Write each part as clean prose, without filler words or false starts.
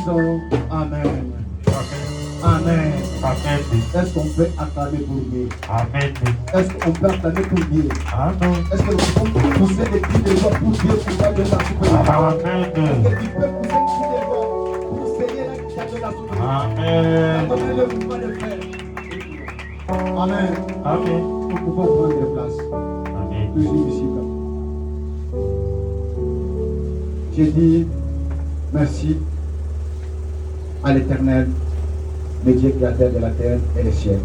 disons Amen. Amen. Amen. Est-ce qu'on peut acclamer pour Dieu? Amen. Est-ce qu'on peut acclamer pour Dieu? Amen. Est-ce que nous pouvons pousser des cris de joie pour Dieu pour pas donner la soupe? Amen. Est-ce que tu peux pousser des cris de joie pour Seigneur qui t'a donné la soupe? Amen. Donne-le pouvoir de faire. Amen. Amen. Nous pouvons prendre des places. Amen. Toujours ici. J'ai dit merci à l'Éternel, le Dieu créateur de la terre et des cieux.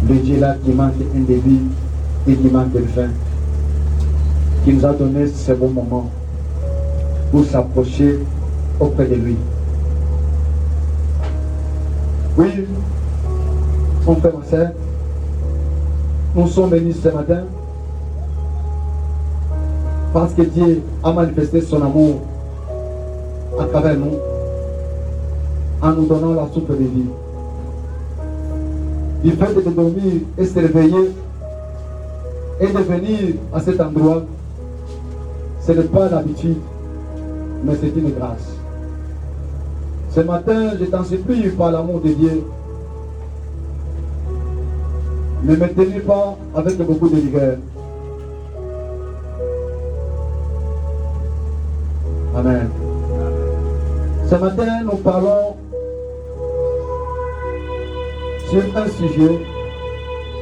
Le Dieu là qui manque un début et qui manque de fin, qui nous a donné ce bon moment pour s'approcher auprès de lui. Oui, mon frère, ma soeur, nous sommes bénis ce matin parce que Dieu a manifesté son amour à travers nous en nous donnant la soupe de vie. Du fait de dormir et se réveiller et de venir à cet endroit, ce n'est pas l'habitude, mais c'est une grâce. Ce matin, je t'en supplie par l'amour de Dieu, ne me tenez pas avec beaucoup de rigueur. Amen. Ce matin, nous parlons sur un sujet,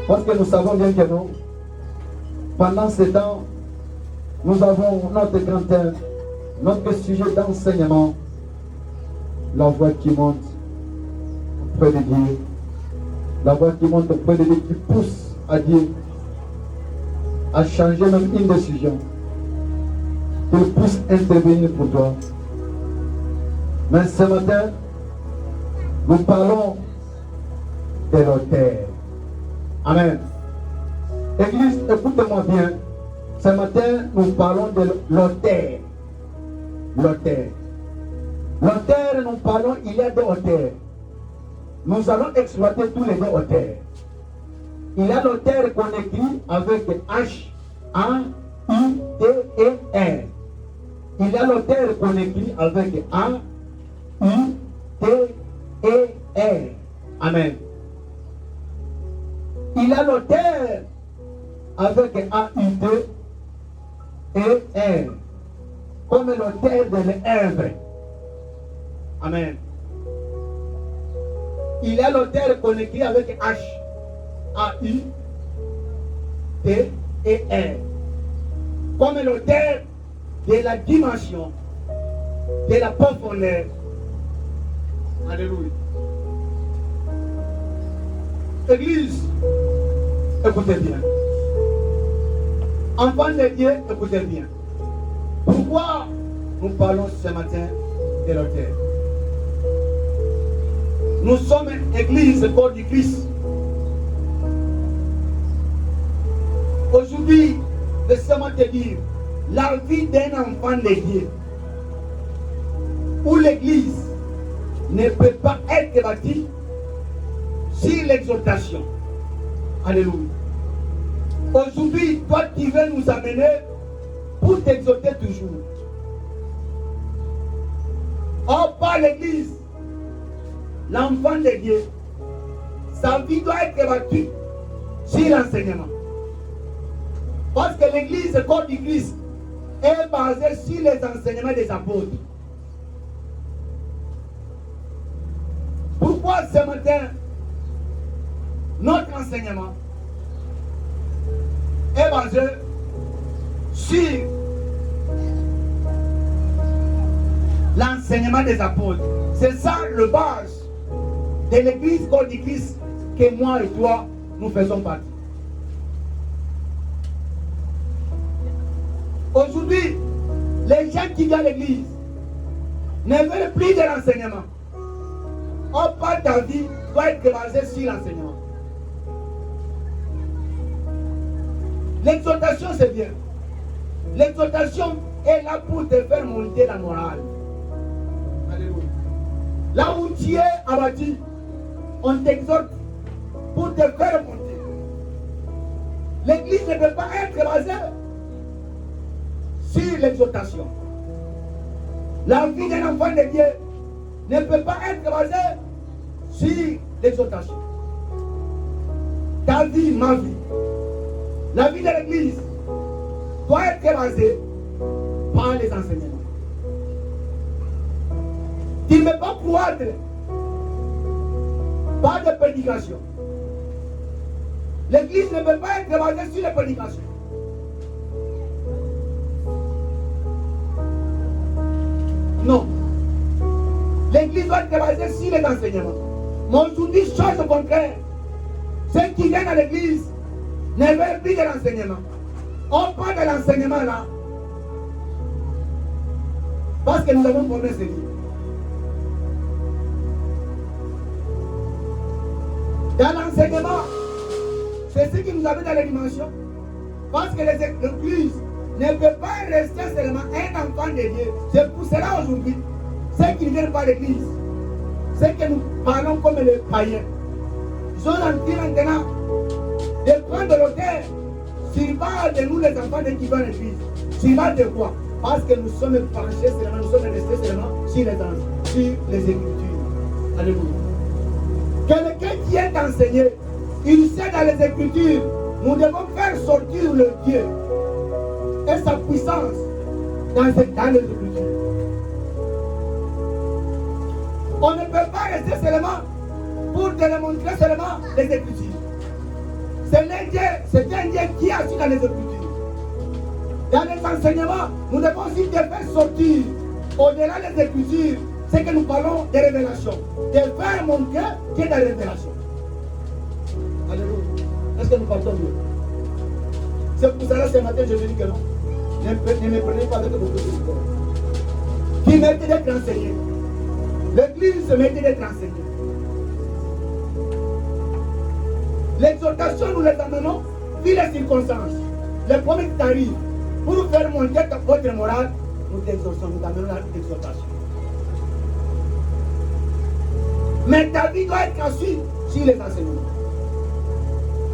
parce que nous savons bien que nous, pendant ce temps, nous avons notre grand thème, notre sujet d'enseignement, la voix qui monte auprès de Dieu, la voix qui monte auprès de Dieu, qui pousse à Dieu à changer même une décision, qui puisse intervenir pour toi. Mais ce matin, nous parlons de l'autel. Amen. Église, écoutez-moi bien. Ce matin, nous parlons de l'autel. L'autel. L'autel, nous parlons, il y a deux autels. Nous allons exploiter tous les deux autels. Il y a l'autel qu'on écrit avec H-A-U-T-E-R. Il y a l'autel qu'on écrit avec A-U-T-E-R. Amen. Il y a l'autel avec A-U-T-E-R. Comme l'autel de l'œuvre. Amen. Il y a l'autel qu'on écrit avec H-A-U-T-E-R. Comme l'autel de la dimension, de la profondeur. Alléluia. Église, écoutez bien. Enfants de Dieu, écoutez bien. Pourquoi nous parlons ce matin de l'autel? Nous sommes une église, corps du Christ. Aujourd'hui, laissez-moi te dire, la vie d'un enfant de Dieu, où l'église ne peut pas être bâtie sur l'exhortation. Alléluia. Aujourd'hui, toi qui veux nous amener pour t'exhorter toujours. Or, par l'église, l'enfant de Dieu, sa vie doit être bâtie sur l'enseignement. Parce que l'église, le corps du Christ, est basée sur les enseignements des apôtres. Pourquoi ce matin, notre enseignement est basé sur l'enseignement des apôtres? C'est ça le base de l'église corps du Christ que moi et toi, nous faisons partie. Aujourd'hui, les gens qui viennent à l'église ne veulent plus de l'enseignement. Or, pas ta vie doit être basée sur l'enseignement. L'exhortation, c'est bien. L'exhortation est là pour te faire monter la morale. Alléluia. Là où tu es abattu, on t'exhorte pour te faire monter. L'église ne peut pas être basée sur l'exhortation. La vie d'un enfant de Dieu ne peut pas être basée sur l'exhortation. Ta vie, ma vie, la vie de l'Église doit être basée par les enseignements. Il ne peut pas croître par de prédication. L'Église ne peut pas être basée sur les prédications. Non. L'Église doit être basée sur les enseignements. Mais aujourd'hui, chose au contraire. Ceux qui viennent à l'Église ne veulent plus de l'enseignement. On parle de l'enseignement là. Parce que nous avons promis ce livre. Dans l'enseignement, c'est ce qui nous amène dans la dimension. Parce que l'Église ne peut pas rester seulement un enfant de Dieu. C'est pour cela aujourd'hui, ceux qui ne viennent pas à l'Église, ceux que nous parlons comme les païens, ils ont envie maintenant de prendre l'autel sur base de nous les enfants de qui vont à l'Église. Sur base de quoi? Parce que nous sommes penchés seulement, nous sommes restés seulement sur les Écritures. Alléluia. Quelqu'un qui est enseigné, il sait dans les Écritures, nous devons faire sortir le Dieu et sa puissance dans les Écritures. On ne peut pas rester seulement pour te le montrer seulement les Écritures. C'est un Dieu qui agit dans les Écritures. Dans les enseignements, nous devons aussi te faire sortir au-delà des Écritures, c'est que nous parlons des révélations. De faire montrer qu'il y a des révélations. Alléluia. Est-ce que nous partons mieux? C'est pour cela ce matin je dis que non. Ne me prenez pas avec beaucoup de choses. Qui mérite d'être enseigné. L'Église mérite d'être enseignée. L'exhortation, nous les amenons vu les circonstances. Les problèmes qui arrivent. Pour nous faire monter votre morale, nous t'exhortons, nous t'amenons l'exhortation. Mais ta vie doit être assurée sur les enseignements.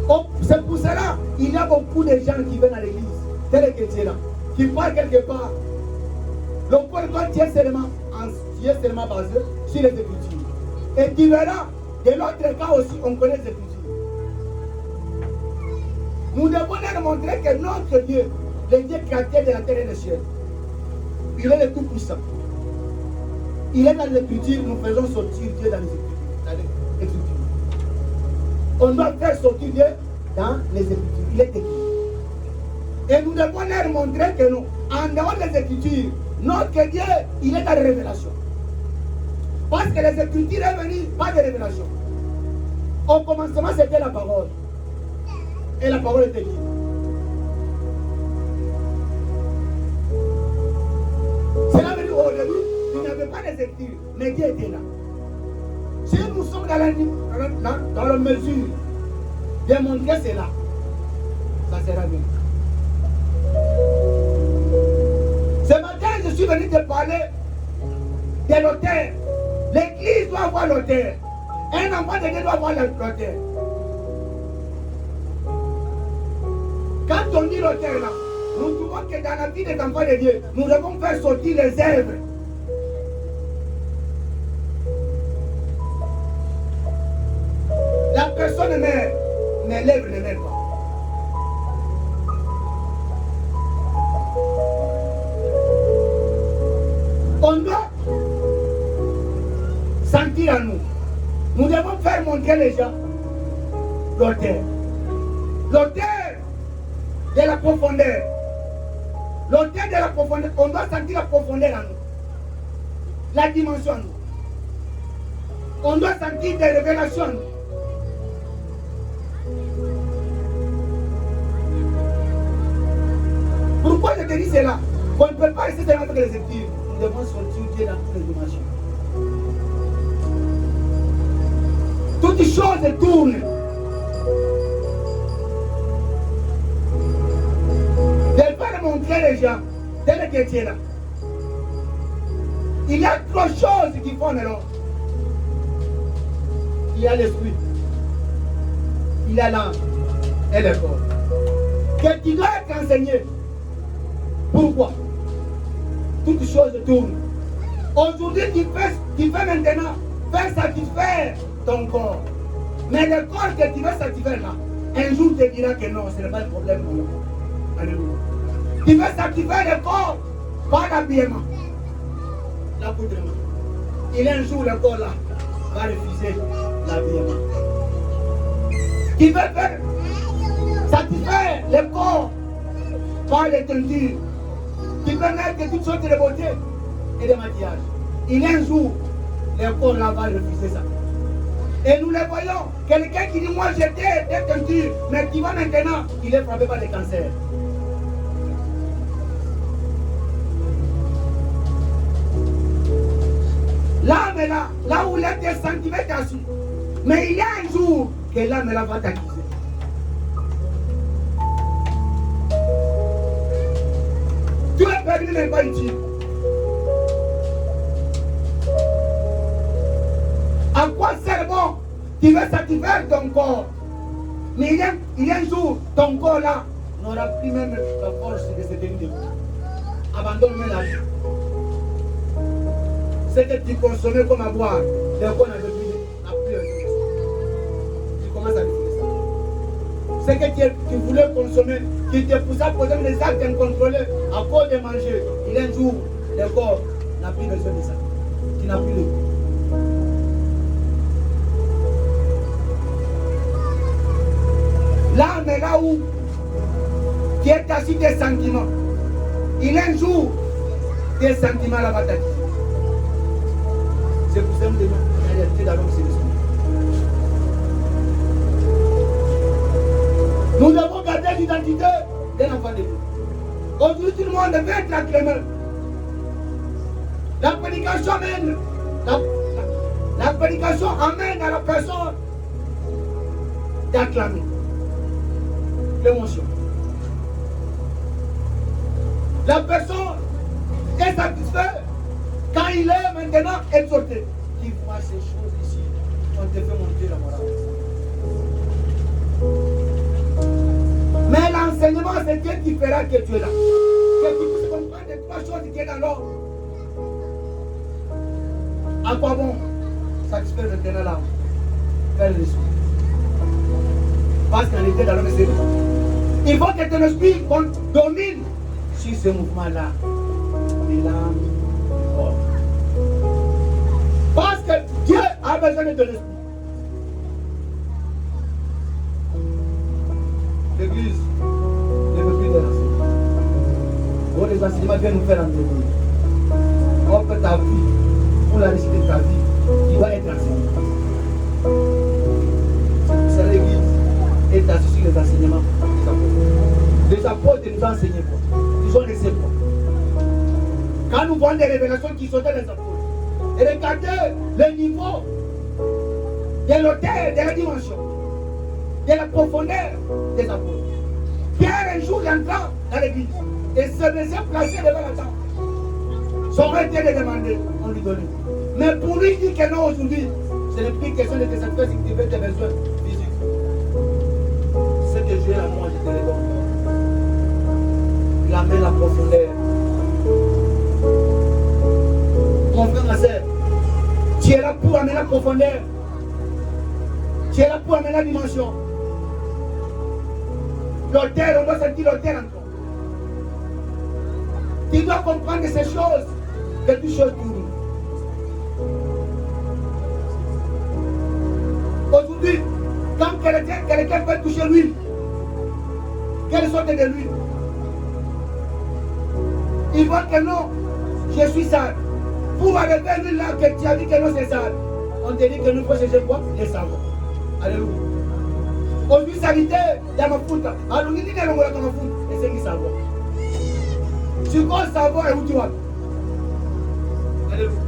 Oh, c'est pour cela qu'il y a beaucoup de gens qui viennent à l'église, tels que tu es là, qui parlent quelque part. Le point toi, tu es seulement basé sur les Écritures. Et tu verras, de l'autre cas aussi, on connaît les Écritures. Nous devons leur montrer que notre Dieu, le Dieu créateur de la terre et des cieux, il est le tout-puissant. Il est dans les Écritures, nous faisons sortir Dieu dans les Écritures. On doit faire sortir Dieu dans les Écritures. Il est écrit. Et nous devons leur montrer que nous, en dehors des Écritures, notre Dieu, il est dans les révélations. Parce que les Écritures sont venues pas de révélations. Au commencement, c'était la parole. Et la parole était libre. Cela veut dire au début, il n'y avait pas les Écritures, mais Dieu était là. Si nous sommes dans la mesure de montrer cela, ça sera bien. Ce matin, je suis venu te parler de l'auteur. L'Église doit avoir l'auteur. Un enfant de Dieu doit avoir l'auteur. Quand on dit l'auteur là, nous trouvons que dans la vie des enfants de Dieu, nous devons faire sortir les œuvres. La personne ne meurt, mais l'œuvre ne meurt pas. On doit sentir en nous. Nous devons faire montrer les gens l'auteur. L'auteur de la profondeur. L'auteur de la profondeur. On doit sentir la profondeur en nous. La dimension en nous. On doit sentir des révélations en nous. Pourquoi je te dis cela? On ne peut pas rester seulement avec les Écritures. Nous devons sortir Dieu dans toutes les dimensions. Toutes les choses tournent. De faire montrer les gens, tel que tu es là. Il y a trois choses qui font alors. Il y a l'esprit, il y a l'âme et le corps. Que tu dois être enseigné. Pourquoi? Toutes choses tournent. Aujourd'hui, tu fais maintenant faire satisfaire ton corps. Mais le corps que tu veux satisfaire là, un jour te dira que non, ce n'est pas le problème. Non. Alléluia. Tu veux satisfaire le corps par l'habillement, l'accoutrement. Il y a un jour, le corps là va refuser l'habillement. Tu veux faire satisfaire le corps par les teintures. Tu peux mettre toutes sortes de beauté et de maquillage. Il y a un jour, le corps là va refuser ça. Et nous le voyons. Quelqu'un qui dit, moi j'étais des teintures, mais qui va maintenant, il est frappé par des cancers. L'âme est là, là où il est des centimètres assis. Mais il y a un jour que l'âme là va t'accuser. Tu es perdu, mais pas utile. À quoi sert bon? Tu veux satisfaire ton corps. Mais il y a un jour, ton corps là n'aura plus même la force de se tenir debout. Abandonne la vie. Ce que tu consommais comme à boire, le corps n'a plus tu commences à décider ça. Ce que tu voulais consommer, qui te poussait à poser des actes incontrôlés à cause de manger, il y a un jour, le corps n'a plus besoin de ça. Tu n'as plus de goût. L'âme est là où qui est assis des sentiments. Il y a un jour, des sentiments là-bas t'acquiser. C'est pour ça que nous devons réalité dans l'homme céleste. Nous devons garder l'identité d'un enfant de Dieu. Aujourd'hui, tout le monde veut être acclamé. La prédication amène. La prédication amène à la personne d'acclamer. L'émotion. La personne est satisfaite quand il est maintenant exhorté. Tu vois ces choses ici, on te fait monter la morale. Mais l'enseignement, c'est Dieu qui fera que tu es là. Que tu puisses comprendre les trois choses qui sont dans l'ordre. À quoi bon satisfaire maintenant l'âme? Faire l'esprit. Parce qu'en était dans l'homme, c'est il faut que ton esprit domine sur ce mouvement-là. Mais l'âme, oh. Parce que Dieu a besoin de ton esprit. L'église ne veut plus de l'enseignement. Oh, les enseignements viennent nous faire entretenir. Offre ta vie, pour la réussite de ta vie, qui va être enseigné. C'est l'église est assise sur les enseignements des apôtres. Les apôtres nous ont enseigné quoi? Ils ont laissé quoi? Quand nous voyons des révélations qui sont dans les apôtres, et regardez le niveau de l'autel, de la dimension, de la profondeur des apôtres. Pierre un jour entra dans l'église et se laissait placer devant la table. Son été de demander, on lui donnait. Mais pour lui dire que non aujourd'hui, ce n'est plus question de te satisfaire si tu veux tes besoins physiques. Ce que Dieu a moi, je te le donne. Il amène la profondeur. Mon frère, ma soeur, tu es là pour amener la profondeur. Tu es là pour amener la dimension. L'autel, on doit sentir l'autel encore. Tu dois comprendre ces choses, quelque chose pour nous. Aujourd'hui, quand quelqu'un peut toucher l'huile, quelle sorte de l'huile? Il voit que non, je suis sale. Pour arriver à l'huile là, que tu as dit que non, c'est sale. On te dit que nous faut chercher quoi? Les savons. Alléluia. Aujourd'hui, salité, il y a ma foute. Alors, il dit que l'on va dans ma foute. Et c'est qui savoir. Tu crois savoir et où tu vas? Alléluia.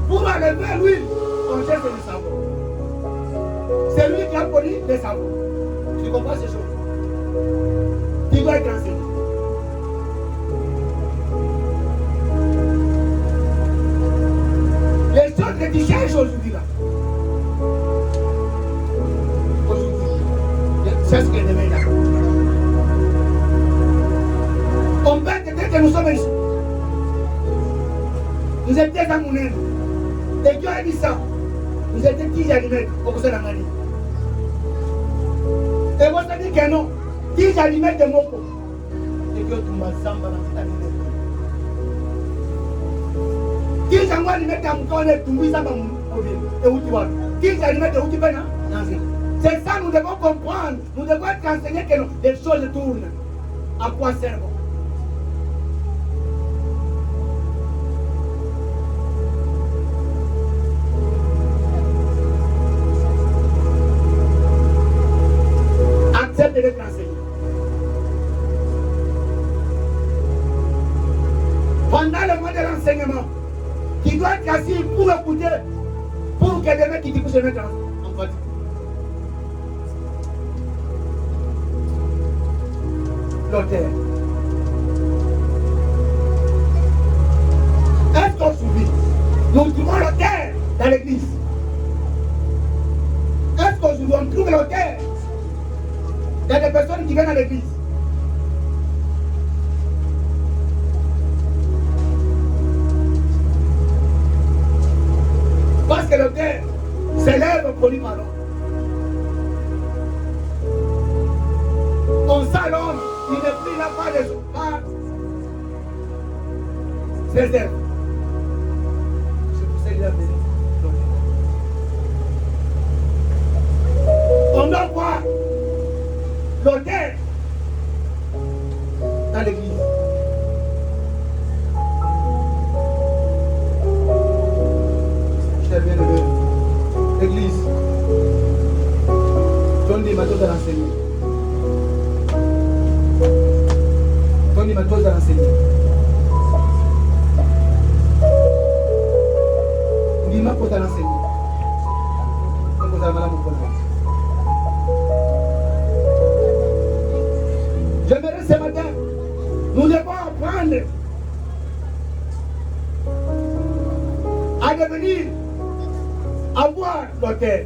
Pour arriver à l'huile, on cherche le savon. C'est lui qui a produit les savons. Tu comprends ces choses? Tu dois être enseigné. Les choses que tu cherches aujourd'hui là. C'est ce que demain là. On peut peut-être que nous sommes ici. Nous étions dans mon aile. Et Dieu a dit ça. Nous étions 10 allumettes pour que ça la manie. Et moi, ça dit que non. 10 allumettes de mon corps. Et Dieu tombe ensemble dans cette allumette. 10 allumettes de mon corps, et tout le monde et où tu vas. 10 allumettes de où tu vas. C'est ça, nous devons comprendre. Nous devons être enseignés que les choses tournent. À quoi servent? Accepte d'être enseigné. Pendant le mois de l'enseignement, qui doit être assis pour écouter, pour que les mecs qui disent que je vais en pratique. L'auteur. Est-ce qu'on s'oublie? Nous trouvons l'auteur dans l'église. Est-ce qu'on s'oublie? On trouve l'auteur. Il y a des personnes qui viennent à l'église. Parce que l'auteur s'élève pour lui parler. On sent l'homme, il ne prie pas les autres. C'est elle. C'est pour ça qu'il a béni. On doit voir l'auteur dans l'église. Je t'ai bien aimé. L'église. Donne des matos à l'enseigner. Donne des matos à l'enseigner. Dis ma pour l'enseigner. Comme vous avez mal à mon collègue. J'aimerais ce matin, nous devons apprendre à devenir, à voir l'auteur.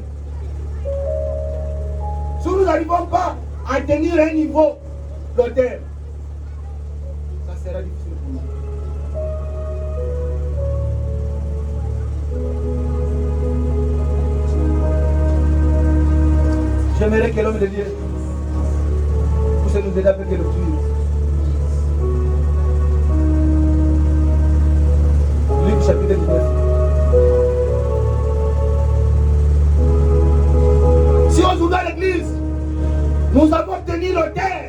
Si nous n'arrivons pas à tenir un niveau l'auteur, ça sera difficile pour nous. J'aimerais que l'homme de Dieu puisse nous aider avec le tuer. Luc chapitre 19. Si on joue dans l'église, nous avons obtenu l'auteur.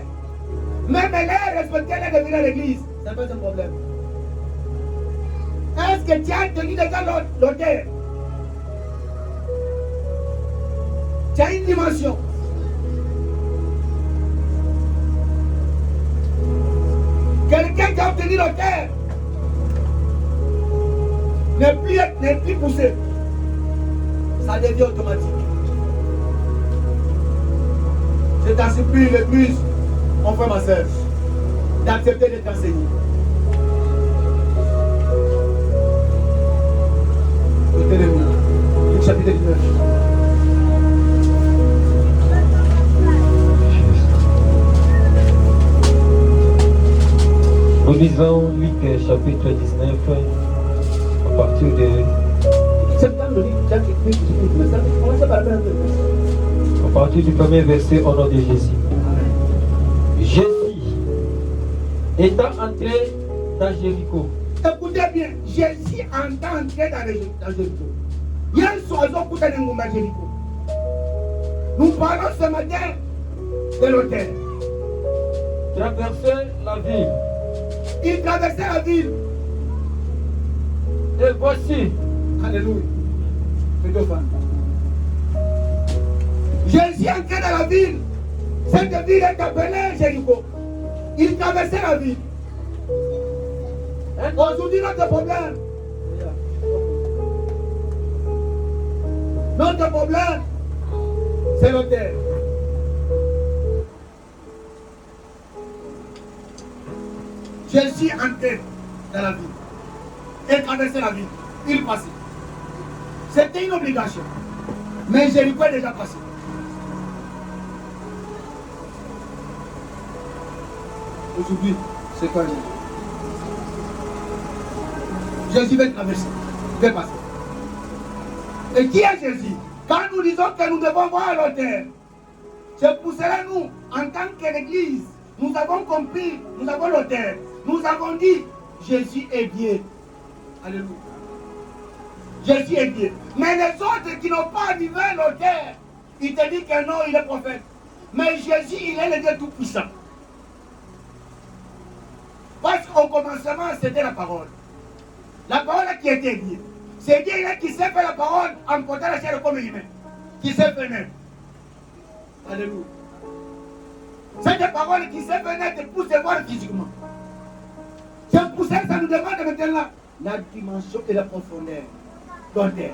Même elle respectée, elle est devenue à l'église. Ce n'est pas un problème. Est-ce que tu as tenu déjà l'auteur? Tu as une dimension. Quelqu'un qui a obtenu l'auteur n'est plus poussé. Ça devient automatique. Je t'en supplie, l'église, mon frère, ma soeur, d'accepter d'être enseigné. Luc chapitre 19. Nous lisons Luc chapitre 19 à partir de... À partir du premier verset au nom de Jésus. Jésus étant entré dans Jéricho. Écoutez bien, Jésus entend entrer dans Jéricho. Il y a un oiseau qui est dans Jéricho. Nous parlons ce matin de l'auteur. Traversait la ville. Il traversait la ville. Et voici. Alléluia. Jésus entrait dans la ville. Cette ville est appelée Jéricho. Il traversait la ville. Aujourd'hui, notre problème. Notre problème, c'est l'auteur. Jésus entrait dans la ville et traversait la ville. Il passait. C'était une obligation. Mais Jéricho est déjà passé. Aujourd'hui, c'est quoi? Jésus va traverser, il va passer. Et qui est Jésus? Quand nous disons que nous devons voir l'autel, c'est pour cela nous, en tant qu'Église, nous avons compris, nous avons l'autel. Nous avons dit, Jésus est Dieu. Alléluia. Jésus est Dieu. Mais les autres qui n'ont pas arrivé l'autel, ils te disent que non, il est prophète. Mais Jésus, il est le Dieu tout-puissant. Parce qu'au commencement, c'était la parole. La parole qui était Dieu. C'est Dieu qui sait faire la parole en portant la chair comme humain. Qui sait faire naître. Alléluia. C'est des paroles qui sait faire naître pour se voir physiquement. C'est pour ça que ça nous demande maintenant la dimension et la profondeur. L'autel.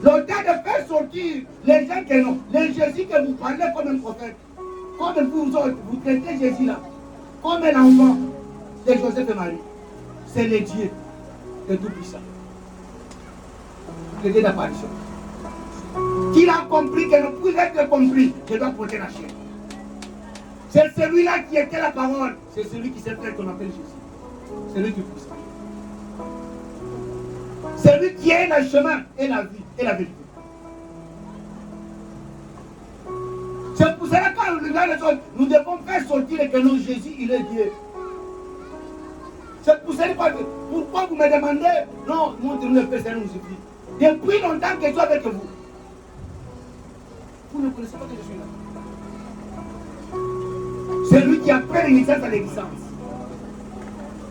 L'autel de faire sortir les gens que non. Les Jésus que vous parlez comme un prophète. Comme vous autres, vous traitez Jésus là. Comme un enfant de Joseph et Marie. C'est le Dieu de tout-puissant. Le Dieu d'apparition. Qu'il a compris que pour être compris, je dois porter la chair. C'est celui-là qui était la parole. C'est celui qui s'est fait qu'on appelle Jésus. C'est lui qui pousse. C'est lui qui est le chemin et la vie et la vérité. C'est pour cela que quand nous regardons les autres, nous devons faire sortir que non, Jésus, il est Dieu. C'est pour cela que pourquoi vous me demandez, non, montrez-nous le Père, ça nous suffit. Depuis longtemps que je suis avec vous. Vous ne connaissez pas que je suis là. C'est lui qui a pris l'existence à l'existence.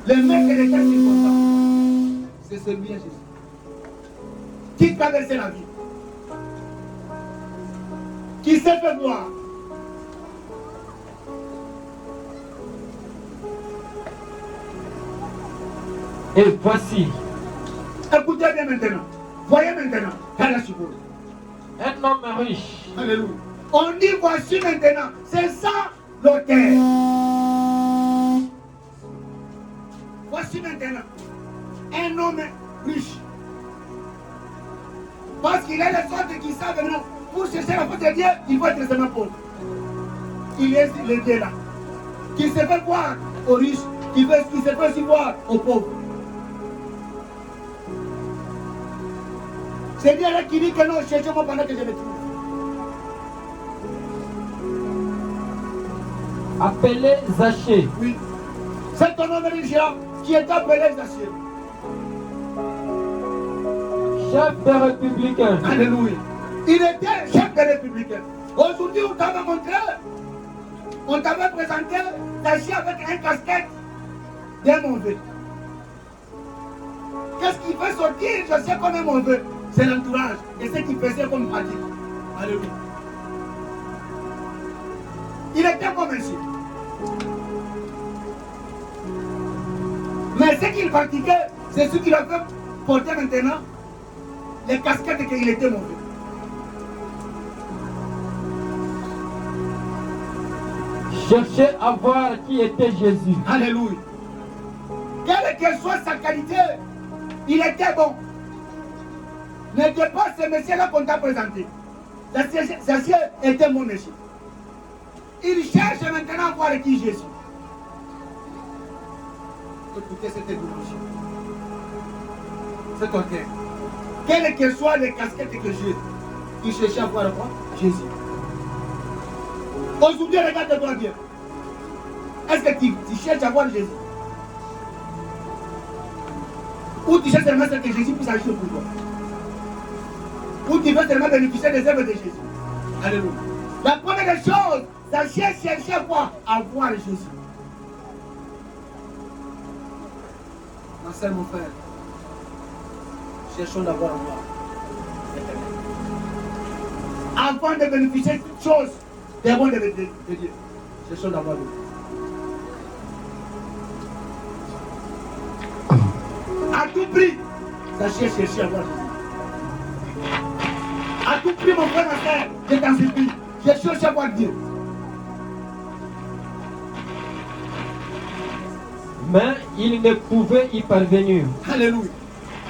Le maître des temps circonstants. C'est celui-là Jésus. Qui traversait la vie. Qui s'est fait voir. Et voici. Écoutez bien maintenant. Voyez maintenant. Un homme riche. Alléluia. On dit voici maintenant. C'est ça l'autel. Voici maintenant. Un homme riche. Parce qu'il est les autres qui savent maintenant. Pour chercher la faute de Dieu, il faut être seulement pauvre. Il est le Dieu là. Qui se fait voir aux riches. Qui se fait aussi voir aux pauvres. C'est Dieu là qui dit que non, cherchez-moi pendant que je me trouve. Appelé Zachée. Oui. C'est un homme riche qui est appelé Zachée. Chef des républicains. Alléluia. Il était chef des républicains. Aujourd'hui, on t'avait montré, on t'avait présenté Zachée avec un casquette d'un mauvais. Qu'est-ce qui fait sortir Zachée comme un mauvais? C'est l'entourage et ce qu'il faisait comme pratique. Alléluia. Il était comme ainsi. Mais ce qu'il pratiquait, c'est ce qu'il a fait porter maintenant les casquettes qu'il était mauvais. Cherchez à voir qui était Jésus. Alléluia. Quelle que soit sa qualité, il était bon. N'était pas ce monsieur-là qu'on t'a présenté. Zachée était mon monsieur. Il cherche maintenant à voir qui Jésus. Écoutez cette dimension. C'est ok. Quelles que soient les casquettes que j'ai, il cherchait à voir quoi? Jésus. Aujourd'hui, regarde-toi bien. Est-ce que tu cherches à voir Jésus? Ou tu cherches seulement ce que Jésus puisse agir pour toi? Ou tu veux seulement bénéficier des œuvres de Jésus? Alléluia. La première des choses, Zachée cherchait à quoi? À voir Jésus. Ma soeur, mon frère, cherchons d'abord à voir. Avant de bénéficier de toutes choses, des bons de Dieu. Cherchons d'abord à voir. À tout prix, Zachée cherchait à voir Jésus. À tout prix, mon frère, ma soeur, je t'en supplie. Je cherche à voir Dieu. Mais il ne pouvait y parvenir. Alléluia.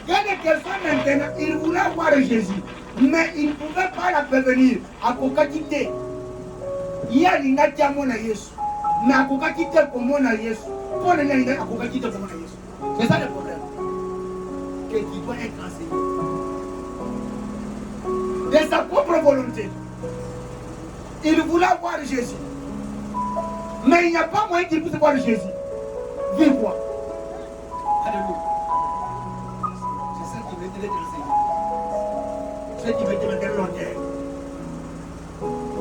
Quelle que soit maintenant, il voulait voir Jésus. Mais il ne pouvait pas la prévenir. À Kokakite. Il y a l'ingati à mon Jésus. Mais à Kokakite pour mon Jésus. Pour le à Kokakite pour mon Jésus. C'est ça le problème. qui doit être enseigné. De sa propre volonté. Il voulait voir Jésus. Mais il n'y a pas moyen qu'il puisse voir Jésus. Viens voir. Alléluia. C'est ça qui veut être enseigné. C'est ce qui veut être maintenant l'auteur.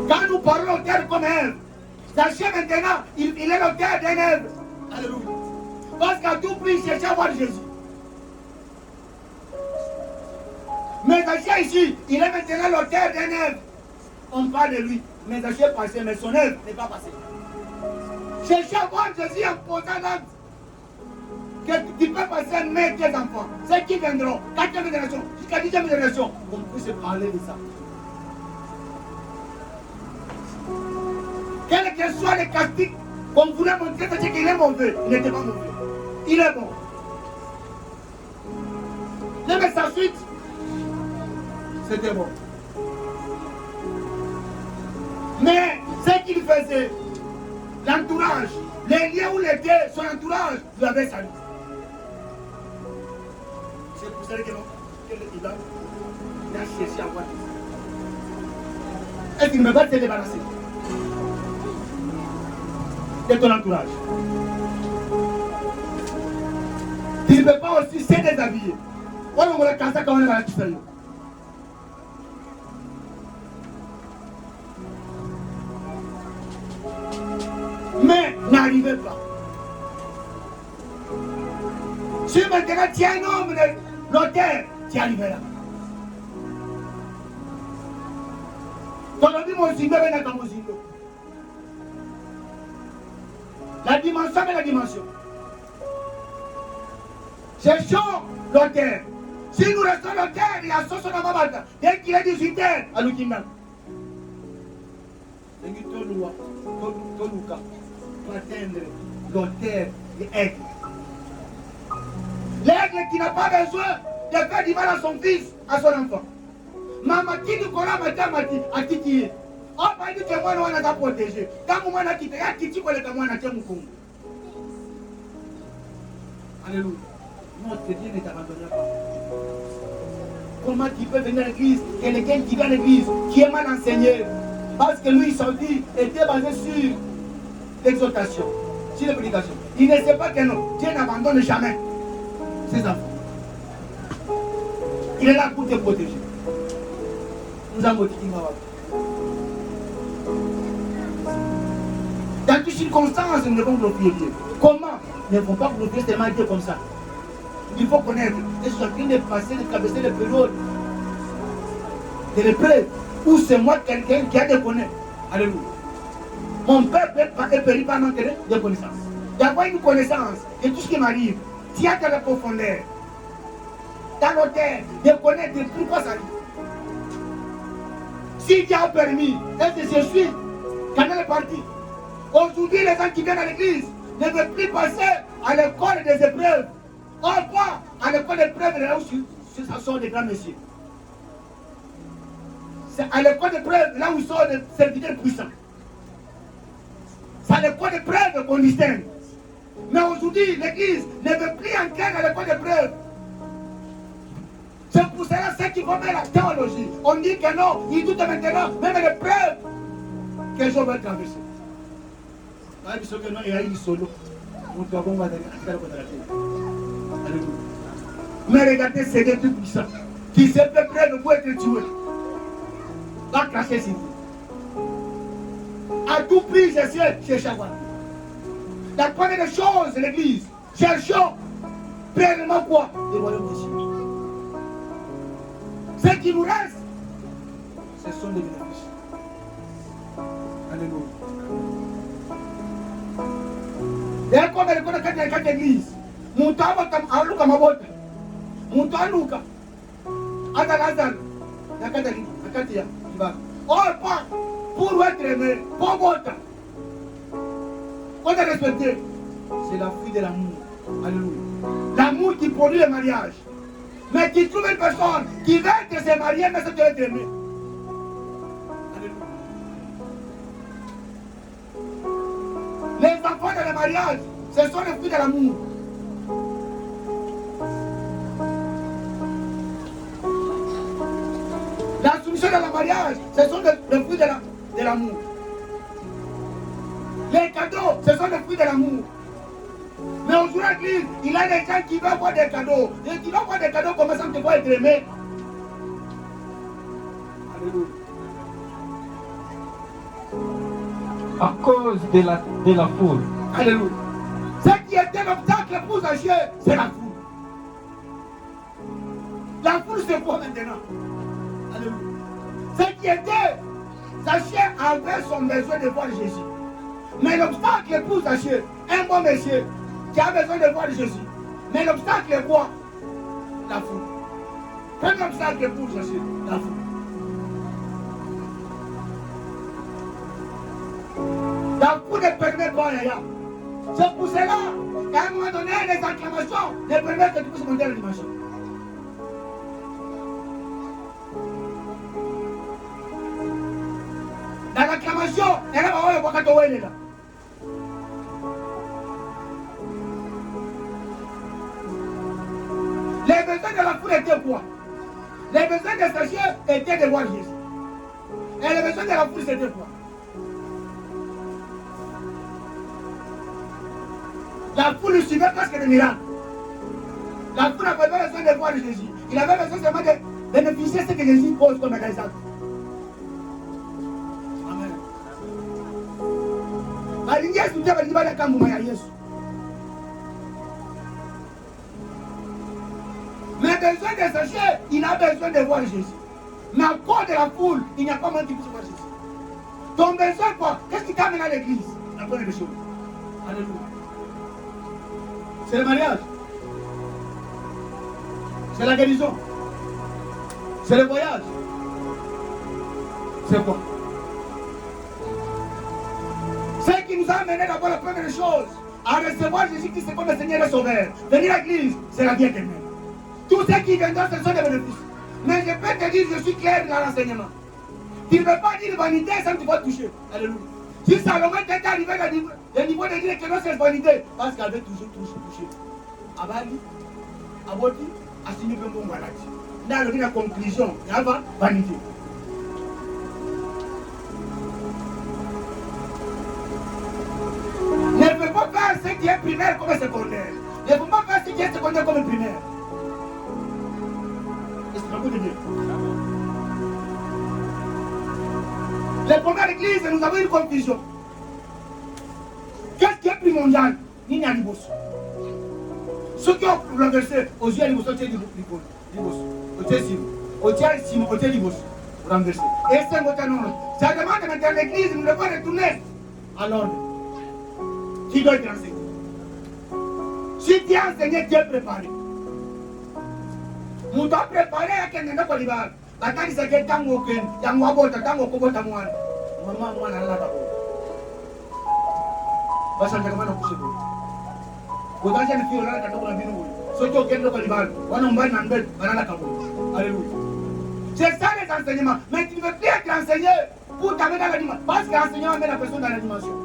Quand nous parlons l'auteur comme Ève, sachez maintenant, il est l'auteur d'un Ève. Alléluia. Parce qu'à tout prix, il cherchait à voir Jésus. Mais Zachée ici, il est maintenant l'auteur d'un Ève. On parle de lui. Mais Zachée est passé, mais son œuvre n'est pas passée. Cherchez à voir Jésus en posant l'acte. Que tu peux passer un mec tes enfants. Ceux qui viendront, 4e génération, jusqu'à 10e génération, on puisse parler de ça. Quel que soit le castigue qu'on voulait montrer, c'est qu'il est mauvais. Il n'était pas mauvais. Il est bon. Mais sa suite, c'était bon. Mais ce qu'il faisait, l'entourage, les liens où il était, son entourage lui avait salué. C'est pour ça que non, il a cherché à voir. Est-ce qu'il ne va pas te débarrasser de ton entourage? Tu ne peux pas aussi se déshabiller. On va le casser quand on est dans la tisselle. Mais n'arrivez pas. Si maintenant tu es un homme de l'auteur, tu arriveras. Ton ami mon zindo est dans mon zindo. La dimension est la dimension. Cherchons l'auteur. Si nous restons l'auteur, il y a son amabata. Dès qu'il est 18 heures, à l'Ukindam. Toluka. Pour atteindre l'auteur de l'aigle. L'aigle qui n'a pas besoin de faire du mal à son fils, à son enfant. Maman qui nous connaît maintenant, à qui qui est. On va dire que moi, on a protégé. Quand moi, on a quitté, il y a qui connaît que moi, on a quitté mon Congo. Alléluia. Notre Dieu ne t'abandonnera pas. Comment tu peux venir à l'église, quelqu'un qui vient à l'église, qui est mal enseigné, parce que lui, son vie était basé sur l'exhortation, sur la prédication. Il ne sait pas que non, Dieu n'abandonne jamais ses enfants. Il est là pour te protéger. Nous avons dit qu'il va avoir. Dans toutes circonstances, nous devons glorifier Dieu. Comment? Nous ne devons pas glorifier seulement Dieu comme ça. Il faut connaître. Et chacun de passer, de traverser les périodes de l'épreuve, où c'est moi quelqu'un qui a des connaissances. Alléluia. Mon peuple est péri par manque de connaissances. D'avoir une connaissance de tout ce qui m'arrive, tu as dans la profondeur, dans l'auteur, de connaître pourquoi ça arrive. Si Dieu a permis, est-ce que je suis quand elle est partie? Aujourd'hui, les gens qui viennent à l'église ne veulent plus passer à l'école des épreuves. Or, quoi? À l'école des épreuves, là où ce sont des grands messieurs. C'est à l'école des épreuves, là où sont des serviteurs puissants. C'est à l'école des épreuves qu'on distingue. Mais aujourd'hui, l'église ne veut plus entrer à l'école des épreuves. C'est pour cela ceux qui vont mettre la théologie. On dit que non, il doute maintenant, même les preuves que Job va traverser. Mais regardez ces deux trucs puissants qui se fait près pour être tué. Va cracher ici. À tout prix, cherchez à voir. La première des choses, l'église, cherchons pleinement quoi? Le royaume des cieux. Ce qui nous reste, ce sont des bénéfices. Alléluia. Et comme elle connaît quatre églises, mon temps à Luka Mabota, mon temps à Luka, à Lazare, à Katalina, à Katia, qui va. Or, pas pour être aimé, pour Mabota. On est respecté. C'est la fruit de l'amour. Alléluia. L'amour qui produit le mariage. Mais qui trouve une personne qui veut que se marier, mais ça doit être aimé. Alléluia. Les enfants dans le mariage, ce sont les fruits de l'amour. conditions dans le mariage, ce sont les fruits de l'amour. Les cadeaux, ce sont les fruits de l'amour. Mais aujourd'hui, à l'église, il y a des gens qui veulent avoir des cadeaux. Et qui veulent avoir des cadeaux comme ça, tu dois être aimé. Alléluia. À cause de la foule. Alléluia. Ce qui était l'obstacle pour Zachée, c'est la foule. La foule, c'est quoi maintenant? Alléluia. Ce qui était, Zachée avait son besoin de voir Jésus. Mais l'obstacle pour Zachée, un bon monsieur qui a besoin de voir Jésus. Mais l'obstacle est quoi? La foule. Quel obstacle pour Zachée? La foule. La foule ne permet pas rien. C'est pour cela qu'à un moment donné, les acclamations ne permettent que tu puisses monter à l'animation. Dans l'acclamation, il y a un peu de là. Les besoins de la foule étaient quoi? Les besoins de Zachée étaient de voir Jésus. Et les besoins de la foule c'était quoi? La foule suivait presque des miracles. La foule n'avait pas besoin de voir Jésus. Il avait besoin seulement de bénéficier de ce que Jésus pose comme exemple. Amen. Mais besoin de Zachée, il a besoin de voir Jésus. Mais à cause de la foule, il n'y a pas moyen de voir Jésus. Ton besoin quoi? Qu'est-ce qui t'amène à l'église? La première des choses. Alléluia. C'est le mariage. C'est la guérison. C'est le voyage. C'est quoi? Ce qui nous a amené d'abord la première chose, à recevoir Jésus-Christ comme le Seigneur et Sauveur. Venir à l'église, c'est la vie éternelle. Tout ce qui viendra, ce sont des bénéfices. Mais je peux te dire, je suis clair dans l'enseignement. Tu ne peux pas dire vanité sans que tu vas toucher. Alléluia. Si Salomon était arrivé au niveau de dire que non, c'est vanité, parce qu'il avait toujours touché. Abali, Aboti, Assimi Bembo Malati. Dans la conclusion, il y a vanité. Ne peut pas faire ce qui est primaire comme secondaire. Ne peut pas faire ce qui est secondaire comme primaire. Est-ce que vous comprenez? Les premières églises, nous avons une confusion. Qu'est-ce qui est primordial? Ni n'a pas. Ceux qui ont renversé aux yeux du bosso, renversé. Et c'est votre nom. Ça demande maintenant l'église, nous devons retourner à l'ordre. Qui doit être enseigné? Si tu es enseigné, tu es préparé. Nous devons préparer à quelqu'un de Colibar. Quand il s'est dit tango ken, tango abota, tango kobota mwana. Mama mwana la babo. Basa ngaka mana kushebo. Kodaje ni fio la katoko na binu. Soto kendo Colibar, wana mbali na mbele, banana kabo. Alléluia. C'est ça les enseignements. Mais tu ne veux plus être enseigné pour t'amener dans l'animation. Parce que l'enseignement met la personne dans l'animation.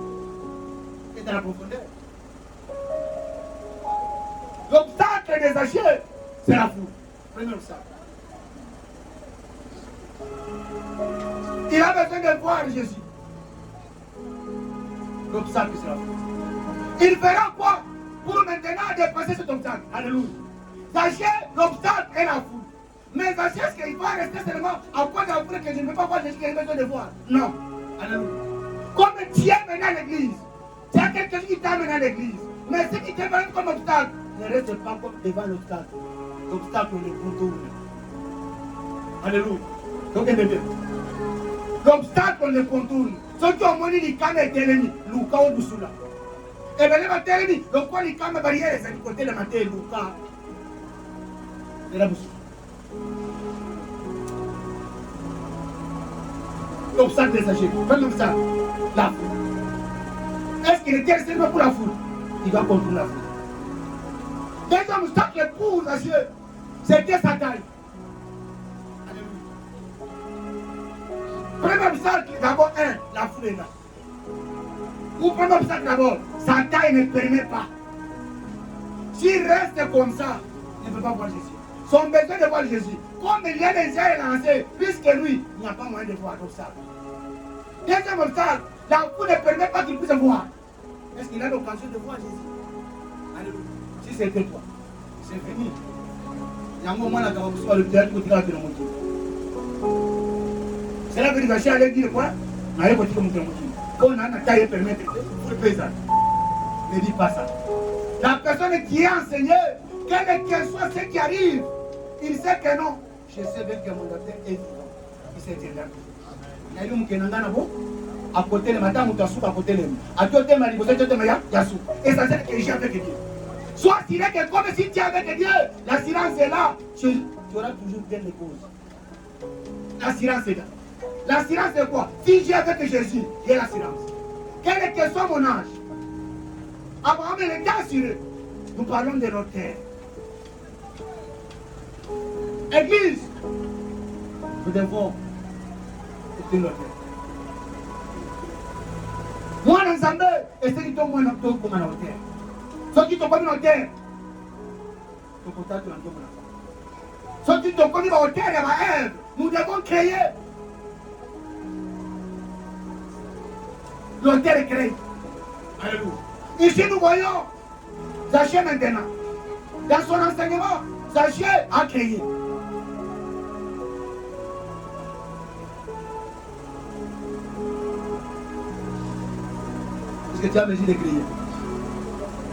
Et dans la profondeur. L'obstacle des Zachée, c'est la foule. Premier obstacle. Il a besoin de voir Jésus. L'obstacle, c'est la foule. Il fera quoi pour maintenant dépasser cet obstacle? Alléluia. Zachée, l'obstacle est la foule. Mais Zachée, est-ce qu'il va rester seulement à cause de la foule que je ne peux pas voir Jésus, que j'ai besoin de voir? Non. Alléluia. Comme tu es maintenant à l'église, tu as quelque chose qui t'amène à l'église. Mais ce qui t'amène comme obstacle, ne reste pas comme devant l'obstacle. L'obstacle, on le contourne. Alléluia. Donc, l'obstacle, on le contourne. Ceux qui ont moni les caméras télémi, Luka ou Dousoula. Et bien, les télémi, donc quoi les caméras barrières, c'est du côté de ma télé, Luka. Et la bouche. L'obstacle des sachets. Quel obstacle? La foule. Est-ce qu'il était seulement pour la foule? Il va contrôler la foule. Deuxième obstacle pour la Dieu, c'était sa taille. Premier obstacle, d'abord, la foule est là. Ou premier obstacle d'abord, sa taille ne permet pas. S'il reste comme ça, il ne peut pas voir Jésus. son besoin de voir Jésus. Comme il y a des airs lancés, puisque lui, il n'y a pas moyen de voir l'obstacle. Deuxième obstacle, la foule ne permet pas qu'il puisse voir. Est-ce qu'il a l'occasion de voir Jésus? Alléluia. Si c'était toi, c'est fini. Il y a un moment là, quand vous soyez le théâtre, vous tirez de monter. C'est là que je vais aller dire quoi? On a un taille permettre de faire ça. Ne dis pas ça. La personne qui est enseignée, quel que soit ce qui arrive, il sait que non. Je sais bien que mon docteur est vivant. Il s'est dit là. Il y a un à côté le matin, on t'assout à côté le à côté de vous êtes yassou. Et ça c'est que j'ai avec Dieu. Soit il est que comme si tu es avec Dieu, l'assurance est là. Tu auras toujours bien les causes. L'assurance est là. L'assurance c'est quoi? Si j'ai avec Jésus, j'ai l'assurance. Quel que soit mon âge, Abraham est assuré. Nous parlons de notre terre. Église, nous devons écouter notre terre. Moi, dans Zambé, et ceux qui tombent dans comme dans la terre. Ceux qui tombent dans la terre, tu contact dans la terre. Ceux qui tombent dans la terre, nous devons créer. La terre est créée. Alléluia. Ici, nous voyons Zachée maintenant. Dans son enseignement, Zachée a créé. Est-ce que tu as besoin de créer?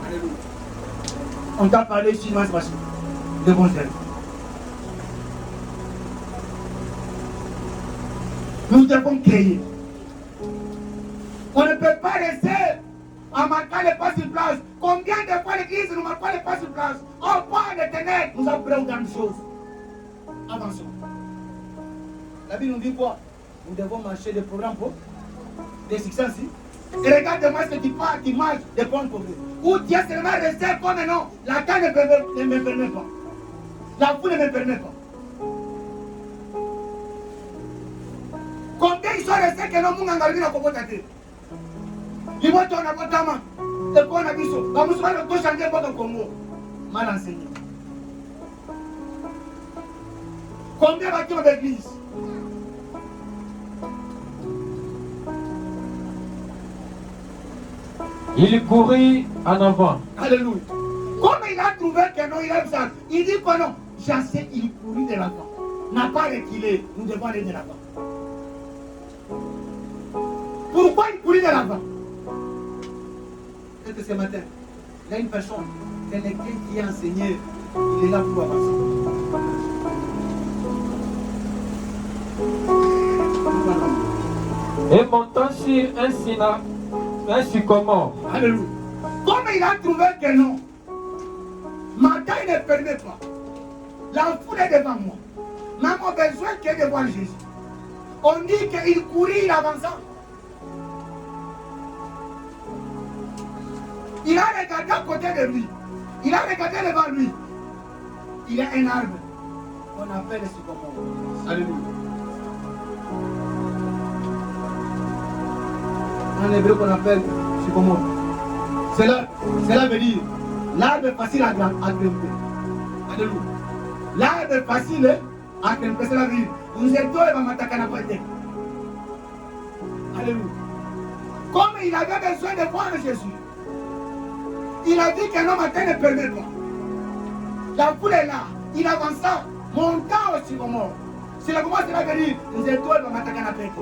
Alléluia. On t'a parlé ici, de bon zèle. Nous devons créer. On ne peut pas rester en marquant les pas sur place. Combien de fois l'église ne marque pas les pas sur place? On parle de ténèbres, nous apprenons grandes choses. Avançons. La Bible nous dit quoi? Nous devons marcher des programmes pour des succès ici. Et regarde-moi ce que tu parles, tu marches des points pour où tu es seulement resté comme non. La terre ne me permet pas. La foule ne me permet pas. Combien ils sont restés que non, mon engagement n'a pas été. Ils vont tourner à votre main. Et pour la mission, la mission va tout changer pour le Congo. Mal enseigné. Combien va-t-il dans l'église? Il courut en avant. Alléluia. Comme il a trouvé que non, il aime ça. Il dit que non. J'essaie, il courut de l'avant. N'a pas reculé. Nous devons aller de l'avant. Pourquoi il courut de l'avant? Peut-être ce matin, il y a une personne, quelqu'un qui est enseigné, il est là pour avancer. Et montant sur un sycomore. Alléluia. Comme il a trouvé que non, ma taille ne permet pas. La foule est devant moi. Mais mon besoin que de voir Jésus. On dit qu'il courit, il avança. Il a regardé à côté de lui. Il a regardé devant lui. Il y a un arbre qu'on appelle le sycomore. Alléluia. En hébreu qu'on appelle sycomore. Cela veut dire l'arbre facile à grimper. Alléluia. L'arbre facile à grimper, cela veut dire vous êtes deux et vous m'attaquez à la pointe. Alléluia. Comme il avait besoin de voir Jésus, il a dit que non, ma terre ne permet pas. La foule est là. Il avança, montant au sycomore. C'est le moment où cela veut dire vous êtes deux et vous m'attaquez à la pointe.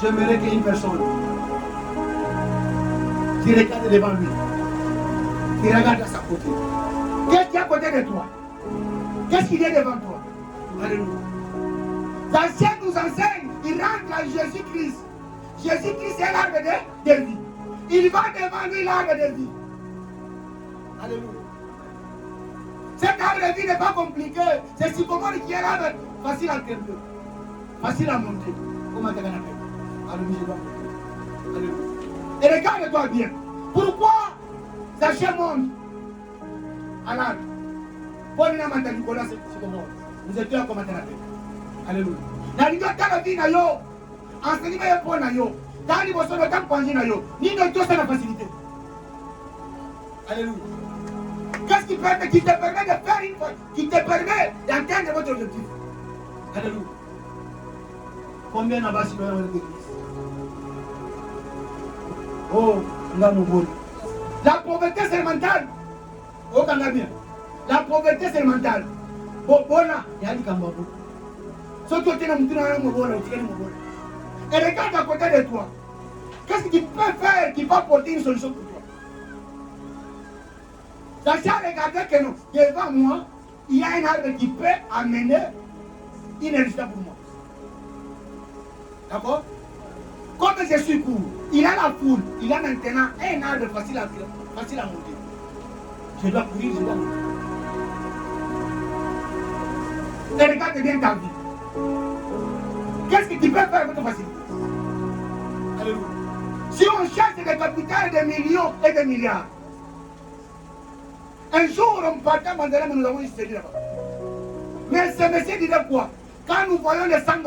J'aimerais qu'il y ait une personne qui regarde devant lui, qui regarde à sa côté. Qu'est-ce qu'il y a à côté de toi? Qu'est-ce qu'il y a devant toi? Alléluia. L'Ancien nous enseigne, il rentre à Jésus-Christ. Jésus-Christ est l'arbre de vie. Il va devant lui l'arbre de vie. Alléluia. Cet arbre de vie n'est pas compliqué. C'est sycomore qui est l'arbre facile à grimper, facile à monter. Comment tu as fait? Alléluia. Et regarde-toi bien. Pourquoi Zachée monte à l'arbre? Pour nous maintenir Nicolas, c'est comment? Vous êtes là comment tu as fait? Alléluia. La vie na yo. Enseignement est pour na yo. Tali bosso no tam panjina yo. Ni no to la facilité. Alléluia. Qu'est-ce qui te permet de faire une fois, qui te permet d'atteindre votre objectif? Alléluia. Combien n'a pas si dans l'église? Oh, la pauvreté c'est mental. Oh, quand bien. La pauvreté c'est mental. Bon, là, il y a du cambabo. Ce qui est dans mon bon, et regarde à côté de toi. Qu'est-ce que tu peux faire qui va porter une solution pour toi? Sachez regarder que non, devant moi, il y a un arbre qui peut amener une résultat pour moi. D'accord? Comme je suis court, il a la foule, il a maintenant un arbre facile à monter. Je dois courir, je dois monter. Et regarde bien ta vie. Qu'est-ce que tu peux faire avec ta facilité? Alléluia. Si on cherche des capitales de millions et de milliards, un jour on partait à Mandela, mais nous avons eu cédé là-bas. Mais ce monsieur disait quoi? Quand nous voyons les $100,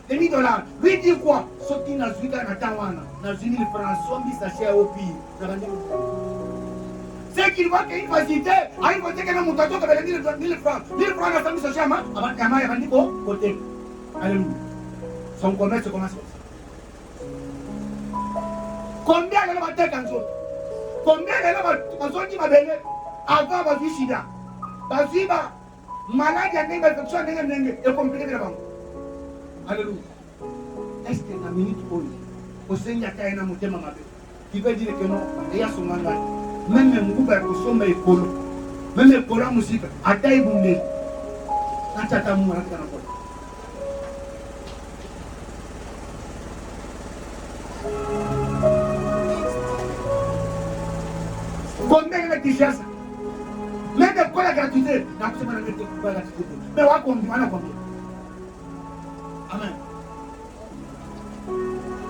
les $1000, lui dit quoi? Ce qui n'a pas dans n'a 10 000 francs, soit mis sachet au pire. C'est qu'il voit qu'il y a une facilité, il faut dire que nous avons 1000 francs. 1000 francs, nous avons mis sachet à main, avant qu'il y ait un côté. Alléluia. Son commerce commence comme ça. Combien de gens ont été combien de gens ont été avant de vivre sida? Maladie, infection, et compliqué de la banque. Alléluia. Est-ce que la minute où au Seigneur a un amour qui veut dire que non, il y a son mandat. Même les mouvements qui sont mes colos, même les colos musique, à taille boumé. Quand tu as ta moue, combien de gens qui cherchent? Même de quoi la gratuité? Mais on va combien? Amen.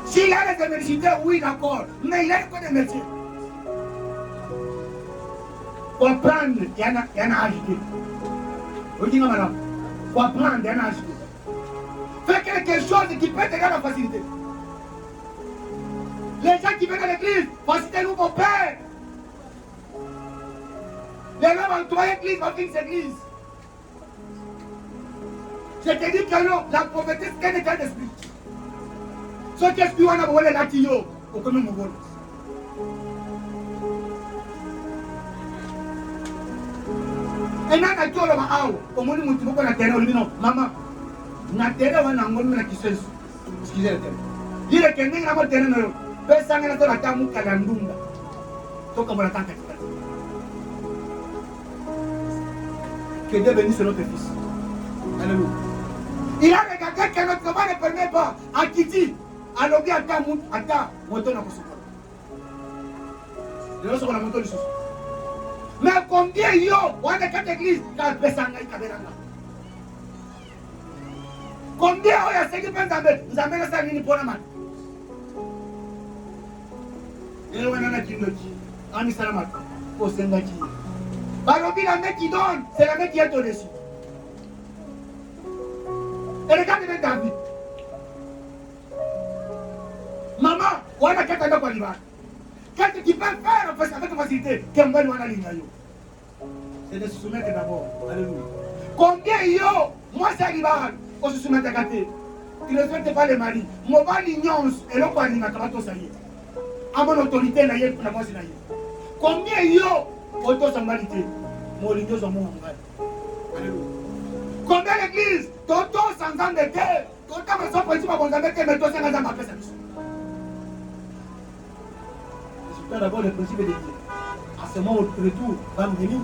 S'il a des universités, oui, d'accord. Mais il a quoi de métier? Pour apprendre, il y en a ajouté. Vous dites, madame, pour apprendre, il y en a ajouté. Fais quelque chose qui peut t'aider à la facilité. Les gens qui viennent à l'église, facilitez-nous vos pères. Les gens vont trouver l'église, vont finir cette église. Je te dis que non, la pauvreté, c'est qu'un état d'esprit. Ce qui est ce qu'on a volé là, qui est au commun de vol. Et là, tu as dit, au moins, tu as dit, non, maman, tu as dit, excusez le terme. Il est que nous avons dit, personne n'a pas la tamu kalandunga. Donc, on va l'attendre. Que Dieu bénisse notre fils. Alléluia. Il a regardé que notre maman ne permet pas à Kiti, à l'objet à ta moto, à ta moto. Il a la moto du sous. Mais combien yo, on a 4 églises, car personne n'a eu combien on a 5 personnes, vous amènez ça à l'île pour la main. Et on a dit, on a mis ça à la main, pour s'engager. Barobi, la mec qui donne, c'est la mec qui est au-dessus. Et regardez même David. Maman, on a qu'à t'aller pour l'hiver. Qu'est-ce qu'il peut faire avec facilité? C'est de se soumettre d'abord. Alléluia. Combien yo, moi c'est l'hiver, on se soumet à gâter. Tu ne respectes pas les maris. Mon mari ignore et l'on va dire, ça y est. À mon autorité, la moi c'est la yé. Combien yo, auto-sambalité, mon lignose en mon frère. Alléluia. Combien l'église, toto sans ans de terre, toto me sont principes à bon avec mais toi c'est un ans après ça. C'est d'abord le principe de Dieu. À ce moment, au retour, va me venir.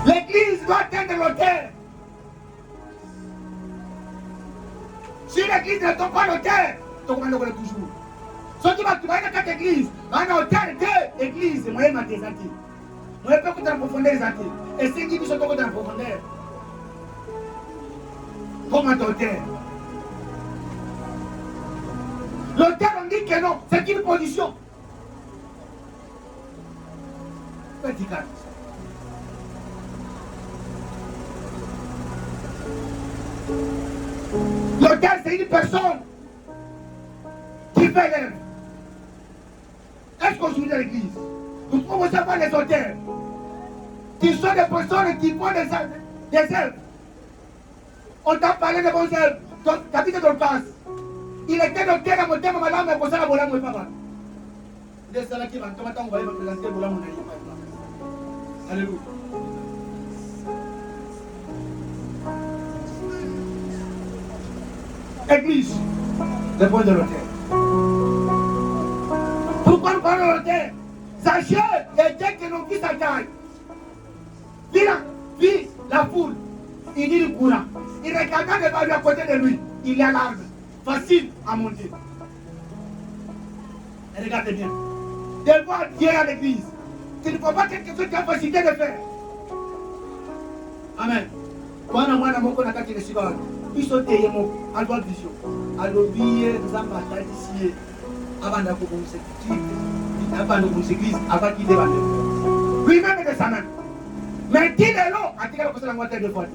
L'église doit atteindre l'autel. Si l'église ne tombe pas l'autel, tu vas le toujours. Ce qui va trouver dans cette église, un hôtel de l'église, moi je m'attends à ça. Moi je peux que tu as en profondeur les athées. Et c'est qui sont dans la profondeur. Comment l'hôtel? L'hôtel on dit que non, c'est une position. Petit cadre. L'auteur, c'est une personne qui fait l'œuvre. Est-ce qu'aujourd'hui dans l'église, nous pouvons savoir les auteurs qui sont des personnes qui font des œuvres? On t'a parlé de bons œuvres. T'as dit que ton passe. Il était noté dans mon thème, madame, mais pour ça, la bola, moi, papa. C'est ça qui va. Comment on va me présenter le bola, mon ami? Alléluia. Église, le point de l'auteur. Pourquoi nous parlons de l'auteur? Sachez était que nos fils s'attaquent. Vis la foule. Il dit le courant. Il regarda devant lui à côté de lui. Il y a l'arbre. Facile à monter. Et regardez bien. Devant Dieu à l'église. Il ne faut pas quelque chose qui a facilité de faire. Amen. Quand on a mon contact avec les suivants, ils sont derrière moi, en droite vision. Alors, nous avons bataillé ici. Avant d'avoir une église, avant qu'il débatte. Lui-même est de sa main. Mais qui est là? À qui est la moitié de fois?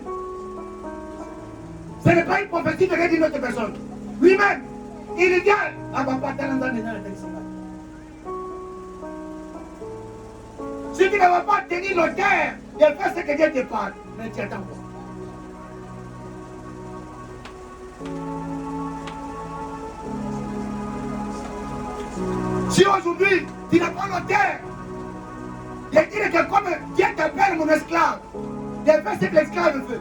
Ce n'est pas une prophétie de d'une autre personne. Lui-même, il dit à papa, t'es dans les si tu ne vas pas tenir l'auteur de faire ce que Dieu te parle, mais tu attends pas. Si aujourd'hui, tu n'as pas l'auteur, de dire que comme Dieu t'appelle mon esclave, de faire ce que l'esclave fait,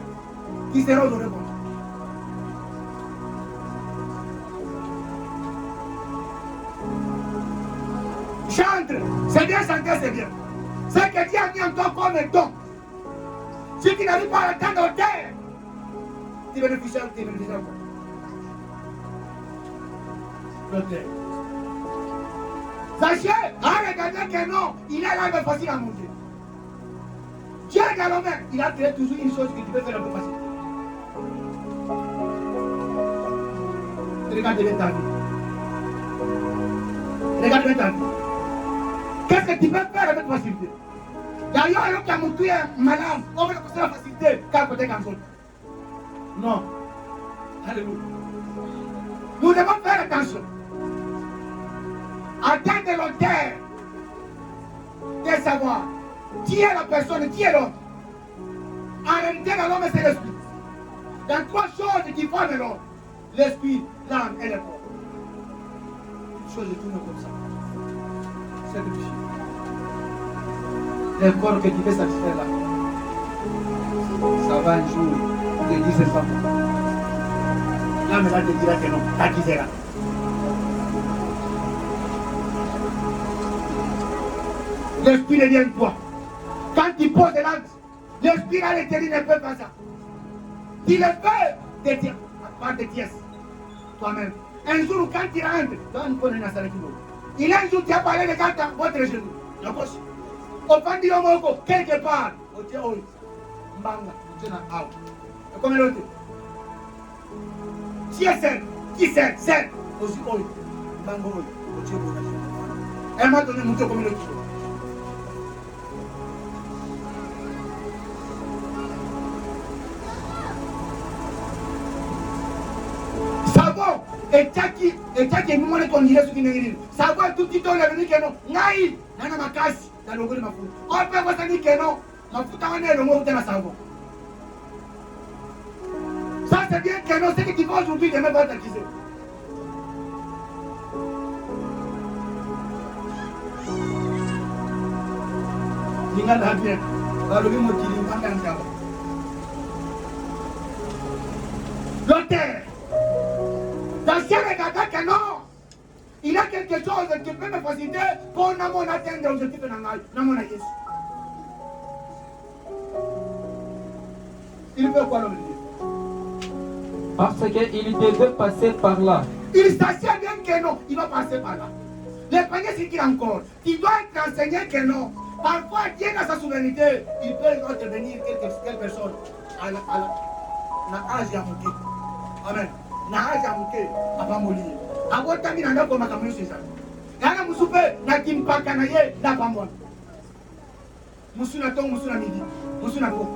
qui sera aujourd'hui bon. Chante, c'est bien chanter, c'est bien. Ce que Dieu a mis en toi comme un don. Si tu n'arrives pas à attendre l'auteur, tu bénéficies encore. L'auteur. Sachez, à regarder que non, il a l'arme facile à monter. Dieu également, il a créé toujours une chose que tu peux faire un peu facile. Regarde bien ta vie. Regarde bien ta vie. Qu'est-ce que tu peux faire avec facilité? D'ailleurs, alors qu'il a monté un malade, on va passer la facilité qu'à côté comme ça. Non. Alléluia. Nous devons faire attention. Attendre l'auteur de savoir qui est la personne, qui est l'homme. En réalité, l'homme, c'est l'esprit. Dans trois choses qui forment l'homme: l'esprit, l'âme et le corps. Une chose tourne comme ça. C'est le péché. Le corps que tu veux satisfaire là, ça va un jour te dire c'est ça. L'âme là te dira que non, t'as qui sera. L'esprit devient toi. Quand tu poses l'acte, l'esprit à l'intérieur ne peut pas ça. Tu le fais de dire, par de pièces, toi-même. Un jour, quand tu rentres, il y a un jour, tu as parlé de quand votre genou. La gauche. Au fond du Yomoko, quelque part, au Dieu, Mbanga, tu n'as out. Comme l'autre. Qui est seul? Qui sert? Sert. Aussi, Mbanga, au Dieu, elle m'a donné mon Dieu comme l'autre. Savon, et Tchaki, nous on dirait ce qui n'est pas. Savon, tout petit temps, il a venu que non. Naï, nana ma casse, dans le goût de ma foule. On peut voir ça dit que non. Ma foule, t'as un le mot de la savon. Ça, c'est bien que non, c'est qui va aujourd'hui, demain va t'acquiser. Il a la bien. Dans le mot qui est en train l'auteur. Dans ce regard que non, il y a quelque chose qui peut me faciliter pour nous atteindre l'objectif de mon Jésus. Il peut quoi l'objectif? Parce qu'il devait passer par là. Il s'assure bien que non, il va passer par là. Le premier, c'est qu'il encore. Il doit être enseigné que non. Parfois, Dieu dans sa souveraineté, il peut intervenir quelque personne à l'âge à monter. Amen. N'aja muke abamoli abota mina ndako makamyo sesa kana musupe na kimpaka na ye na pamwa musuna to musuna midi musuna ko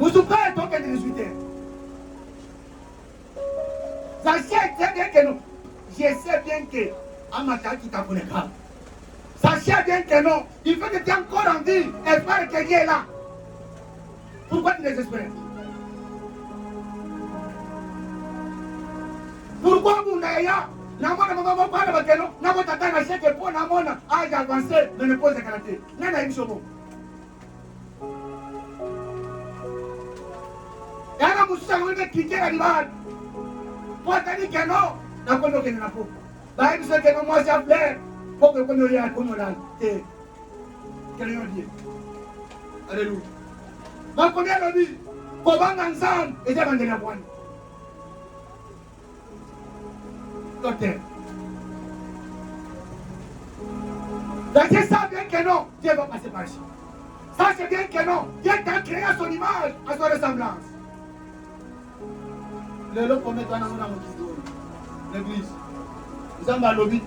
musupe to ke 18h Sachez très bien que non. Je sais bien que Amata qui t'a connu pas. Sachez bien que non. Il faut que tu aies encore en vie. Espère que Dieu est là. Pourquoi tu désespères? Pourquoi vous n'avez pas? Namona maman parle avec elle, n'a pas tata na chèque pour namona âge avancé mais ne pose karaté. Nana une chose. Yana musa ngone kike na libad. Pour tani que non, na kono que na po. Ba il se que non moi j'ai appelé pour que kono ya kono là. Que Dieu dit. Alléluia. Ma combien le dit? Comment ensemble et j'ai vendu la boîte. Docteur. Sachez ça bien que non, Dieu va passer par ici. Sachez bien que non, Dieu t'a créé à son image, à son ressemblance. Le lot pour mettre en avant l'église. Nous sommes dans le lobby.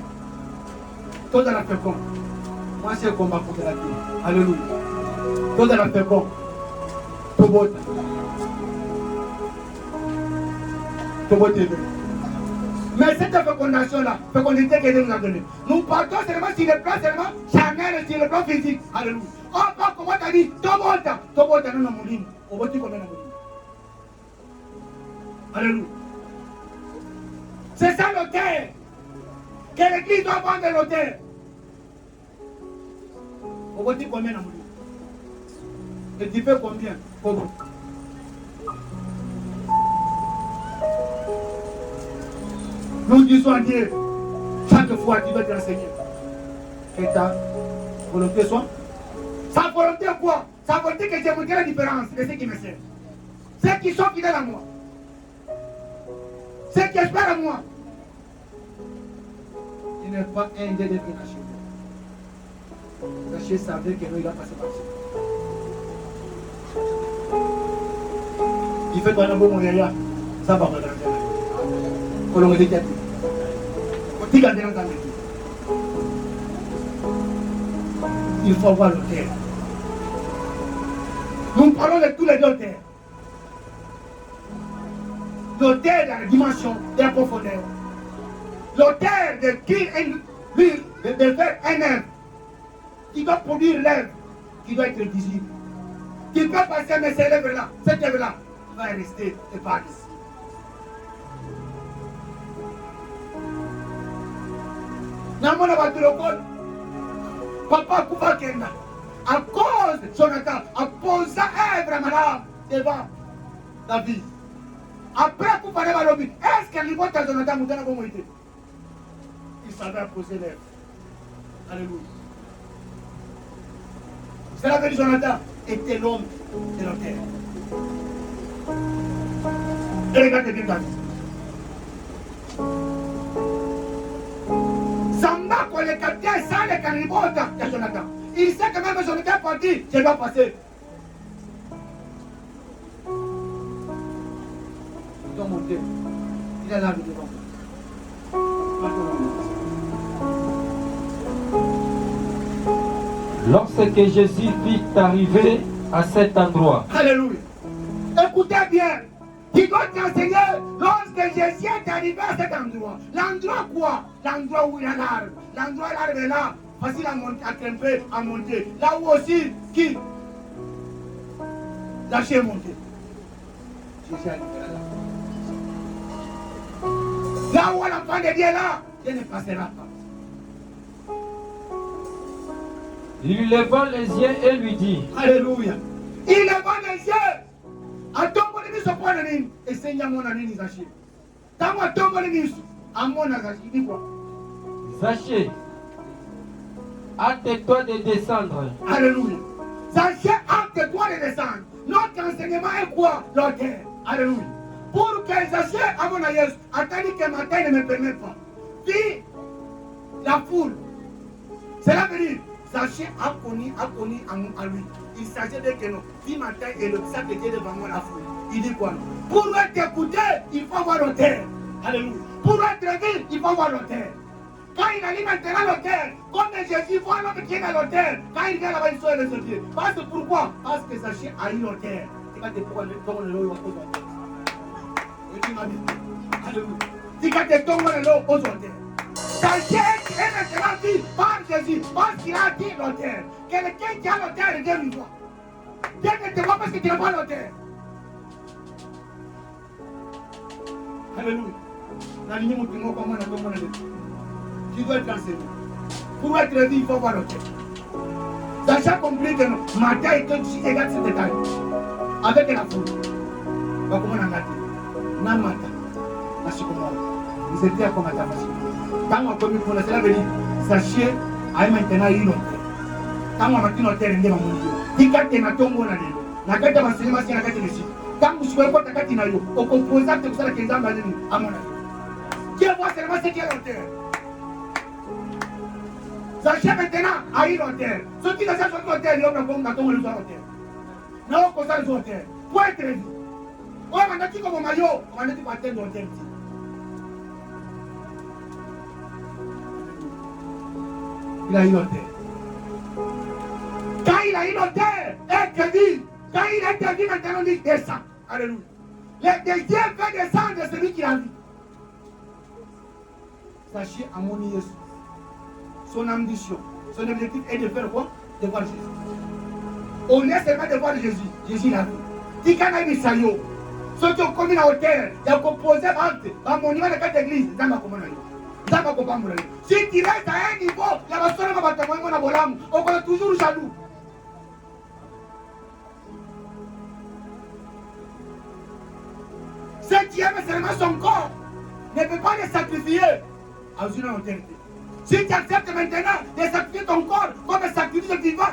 Tout dans la fécond. Moi, c'est le combat pour la vie. Alléluia. Tout dans la fécond. Tout beau. Tout beau. Mais cette fécondation-là, fécondité que Dieu nous a donnée, nous partons seulement sur le plan seulement charnel, sur le plan physique. Alléluia. Oh, pas comment tu as dit, Tobota, non, Moulin. On va dire combien de Moulin. Alléluia. C'est ça l'autel. Que l'église doit vendre l'autel. On va dire combien de Moulin. Et tu fais combien? Comment? Nous disons à Dieu, chaque fois tu dois te renseigner. Et ta volonté soit. Sa volonté quoi? Sa volonté que j'ai montré la différence de ceux qui me servent. Ceux qui sont fidèles à moi. Ceux qui espèrent à moi. Il n'est pas un des deux nations. Sachez savez que nous il va passer par ici. Il fait toi un bon moyen. Ça va me rendre. On le dit. Il faut voir l'autel. Nous parlons de tous les deux terres. L'autel dans la dimension de la profondeur. L'autel de qui de faire un œuvre qui doit produire l'œuvre qui doit être visible. Qui peut passer, mais cette œuvre-là va rester et pas ici. Namona Batulokol, Papa Kouvakenda, à cause de Jonathan, a posé œuvre malade devant David. Après Kouvakenda Balobi, est-ce que l'importe à Jonathan Moudana comment était? Il savait poser l'œuvre. Alléluia. Cela veut dire Jonathan était l'homme de la terre. Et regardez bien David. Samba quand le capitaine sent les cannibales de Jonathan. Il sait que même Jonathan est parti, je dois passer. Ils doivent monter. Il est là devant. Lorsque Jésus fit arriver à cet endroit. Alléluia. Écoutez bien. Tu dois t'enseigner lorsque Jésus est arrivé à cet endroit. L'endroit quoi? L'endroit où il y a l'arbre. L'endroit où l'arbre est là. Facile à monter, à grimper, à monter. Là où aussi, qui? Lâcher et monter. Jésus est arrivé là. Là où l'enfant de Dieu est là, Dieu ne passera pas. Il leva les yeux et lui dit. Alléluia. Il leva les yeux. Atomboli miso kwa nini? Esenya mona nini Zaché? Tango atomboli miso, amona Zaché dit quoi? Zaché, hâte-toi de descendre. Alléluia. Zaché, hâte-toi de descendre. Notre enseignement est quoi? L'autel. Alléluia. Pour que Zaché, à mon aïeul, attendez que matin ne me permet pas. Puis, la foule. Cela veut dire, Zaché a connu à lui. Il s'agit de que non. Si matin et le sac de Dieu devant moi la foule. Il dit quoi? Pour être écouté, il faut avoir l'autel. Alléluia. Pour être vu, il faut avoir l'autel. Quand il allume maintenant l'autel, comme Jésus voit l'homme qui est dans l'autel, quand il vient là-bas, il soit le Dieu. Parce que pourquoi? Parce que Zaché a eu l'autel. C'est pas pourquoi on le tu m'as dit. Alléluia. Dis que tu tombes dans l'eau aujourd'hui. Quelqu'un qui est maintenant dit par Jésus, parce qu'il a dit l'auteur. Quelqu'un qui a l'auteur, Dieu lui voit. Dieu ne te voit parce que tu n'as pas l'auteur. Alléluia. Tu dois être enseigné. Pour être dit, il faut voir l'auteur. Sacha compris que non. Matin et tout, tu regardes ce détail. Avec la foule. Comment on a gâté. Namata. La chikomo. Vous étiez à comment ta machine. Quand on a commis pour la cela veut dire, sachez, à maintenant une autre. Quand on a dit notre terre, on a dit quand tu as tombé dans l'eau. La carte de l'enseignement, c'est la carte de l'Égypte. Quand vous souhaitez pas ta carte de l'eau, au composant de ça, 15 ans, à mon avis. Dieu voit seulement ce qui est l'auteur. Sachez maintenant à une auteur. Ceux qui ne savent pas l'auteur, ils ont comme dans le auteur. Non, on constate l'auteur. Pour être vu. On m'a dit comme maillot, on m'a dit pour atteindre l'auteur. Il a une auteur. Quand il a une auteur, être dit. Quand il a été dit, maintenant, il descend. Alléluia. Le deuxième fait descendre celui qui a vu. Sachez à mon Jésus. Son ambition, son objectif est de faire quoi? De voir Jésus. On est seulement de voir Jésus. Jésus l'a vu. Si quand il a mis ça, ceux qui ont commis la hauteur, ils ont composé un monument de cette église. Si tu restes à un niveau, la personne va te on est toujours jaloux. Si tu aimes seulement son corps, ne peut pas le sacrifier à une autorité. Si tu acceptes maintenant de sacrifier ton corps comme un sacrifice vivant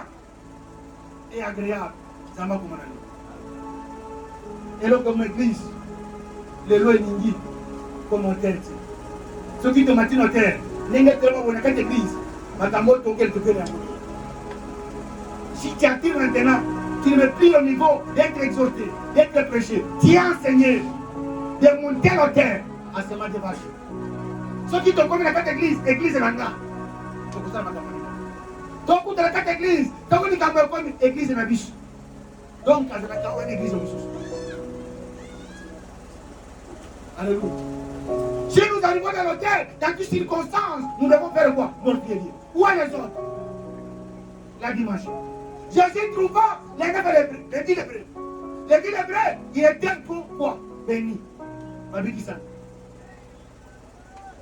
et agréable, ça m'a commandé. Et là, comme église, les lois n'ingit comme autorité. Ceux qui te maintiennent au terre, n'ingit tellement bon à cette église, ma tamoto quelque peu la. Si tu attires maintenant, tu ne mets plus au niveau d'être exhorté, d'être prêché, tu es enseigné, de monter l'auteur à ce moment de vache. Ceux qui t'ont commis la carte église, église est là. Donc, de la carte église, tant qu'on dit qu'on a commis église est la biche. Donc, à la église est alléluia. Si nous arrivons dans l'autel, dans toutes circonstances, nous devons faire quoi? Notre pied. Où est les autres? La dimension. Jésus trouva les 9 lépreux, les 10 lépreux. Les 10 lépreux, il était pour quoi? Béni. On dit ça.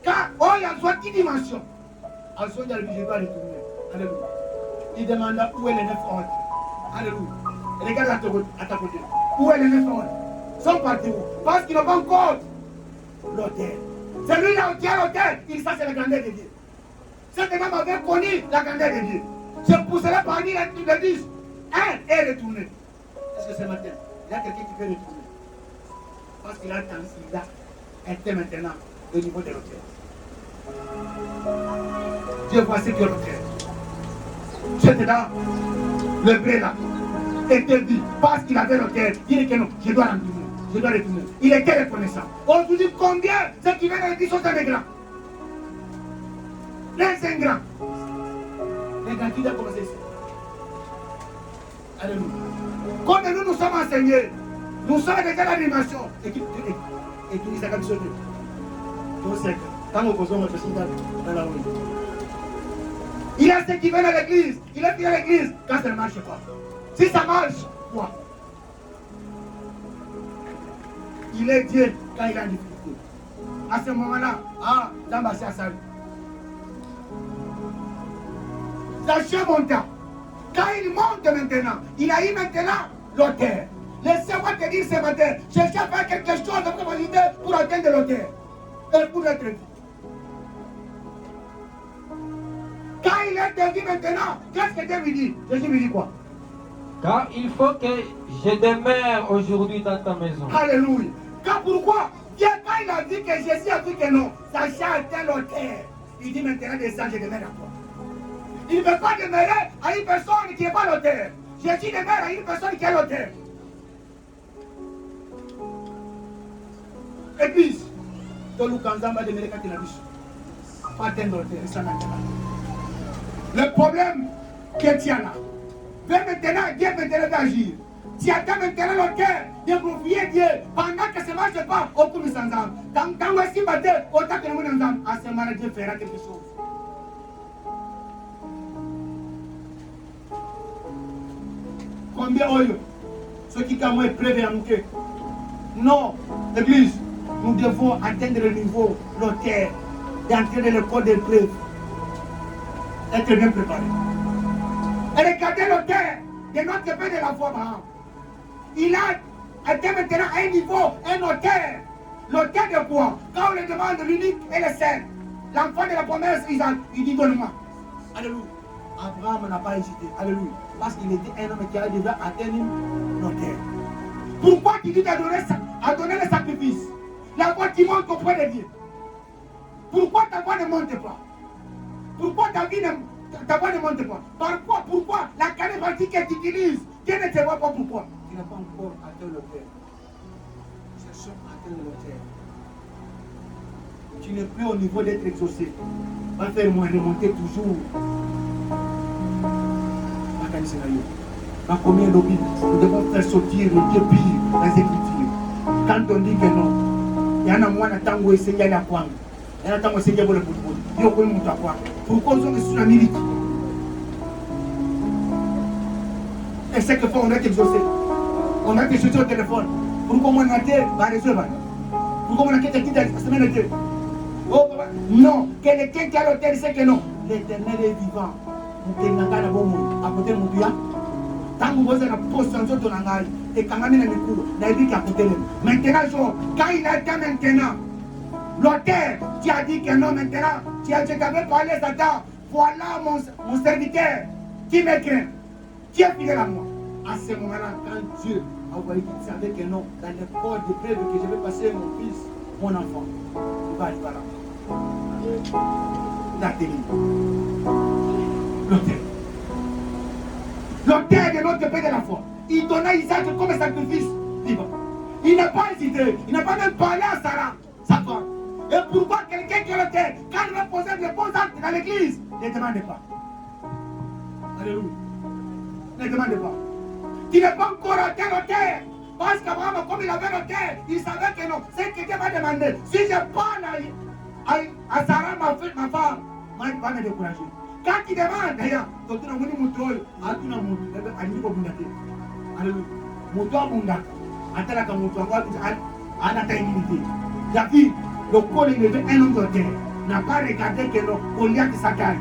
Car oh, il y a soit 10 dimensions. En son de la vie, je dois retourner. Alléluia. Il demanda où est les 9 ordres. Alléluia. Et regarde à ta côté. Où est les 9 ordres? Ils sont partis où? Parce qu'ils n'ont pas encore l'autel. Celui-là qui a l'autel, il sait c'est la grandeur de Dieu. Cet homme avait connu la grandeur de Dieu. C'est pour cela parmi les 10. Un est retourné. Est-ce que ce matin, il y a quelqu'un qui peut retourner? Parce qu'il a été maintenant au niveau de l'autel. Dieu voit ce que l'autel. C'était là, le vrai là, était dit, parce qu'il avait l'autel, il dit que non, je dois retourner. Je dois retourner. Il était reconnaissant. Aujourd'hui, combien ceux qui viennent à l'église sont des grands? Les ingrats. Les grands qui doivent commencer ici. Alléluia. Comme nous sommes enseignés, nous sommes déjà la dimension. Et tout ça comme ça. Quand on pose notre signal dans la rue. Il y a ceux qui viennent à l'église. Il est venu à l'église quand ça ne marche pas. Si ça marche, quoi? Il est Dieu quand il a une difficulté. À ce moment-là, dans ma chère salle. Sachez mon temps. Quand il monte maintenant, il a eu maintenant l'auteur. Laissez-moi te dire ce matin, cherchez à faire quelque chose de probabilité pour atteindre l'auteur. Et pour être vu. Quand il est dit maintenant, qu'est-ce que Dieu lui dit? Jésus lui dit quoi? Car il faut que je demeure aujourd'hui dans ta maison. Alléluia. Car pourquoi? Dieu, quand il a dit que Jésus a dit que non, Sacha atteint l'auteur. Il dit maintenant, descends, je demeure à toi. Il ne peut pas demeurer à une personne qui n'est pas l'auteur. Jésus demeure à une personne qui est l'auteur. Église, le problème que tu as là, Dieu maintenant va agir. Tu attends maintenant l'auteur de glorifier Dieu pendant que ça ne marche pas au cours de son âme. Quand voici battu, autant que nous nous âme, à ce moment-là, Dieu fera quelque chose. Combien d'eux, ceux qui ont prévu à nous que non, l'église, nous devons atteindre le niveau, l'auteur, d'entrer dans le code des preuves, être bien préparé. Et regardez l'auteur de notre père de la foi, Abraham. Il a atteint maintenant un niveau, un auteur. L'auteur de quoi? Quand on le demande l'unique et le seul, l'enfant de la promesse, Isaac, il dit donne-moi. Alléluia. Abraham n'a pas hésité. Alléluia. Parce qu'il était un homme qui a déjà atteint l'auteur. Pourquoi tu dis à donner le sacrifice? La voix qui monte auprès de Dieu. Pourquoi ta voix ne monte pas? Pourquoi ta voix ne monte pas? Pourquoi la calépartie que tu utilises, Dieu ne te voit pas pourquoi? Tu n'as pas encore atteint l'auteur. Cherchons à atteindre l'auteur. Tu n'es plus au niveau d'être exaucé. Va faire moins remonter toujours. Combien de Bibles nous devons faire sortir le Dieu pire, les Écritures. Quand on dit que non, il y en a moins de temps où essayer à quoi. Il y en a temps où essayer à le boulot. Il y a quoi. Pourquoi on est sur la milite? Et c'est que on est exaucé. On a été jeté au téléphone. Pourquoi on a été réservé? Pourquoi on a été quitté la semaine de Dieu? Oh, non, quelqu'un qui a l'hôtel sait que non. L'Éternel est vivant. Vous êtes à côté de mon Dieu. Quand vous avez la posture de l'angaï, et quand même, maintenant, quand il a été maintenant, l'auteur qui a dit que non, maintenant, je t'avais parlé, Satan, voilà mon serviteur qui me craint, qui est fidèle à moi. À ce moment-là, quand Dieu a envoyé qu'il savait que non, dans le corps de preuve que je vais passer mon fils, mon enfant, il va arriver là. La télé. L'auteur. L'auteur de notre paix de la foi. Il donna Isaac comme sacrifice vivant. Il n'a pas hésité. Il n'a pas même parlé à Sarah, sa femme. Et pourquoi quelqu'un qui est l'auteur, quand il va poser les bons actes dans l'église, ne demande pas. Alléluia. Ne demande pas. Tu n'es pas encore atteint l'auteur. Parce qu'Abraham, comme il avait l'auteur, il savait que non. C'est que Dieu m'a demandé. Si je parle à Sarah, ma femme, va me décourager. Quand il demande, d'ailleurs, tu as dit le corps il avait un homme d'auteur, n'a pas regardé que non, Goliath de sa taille.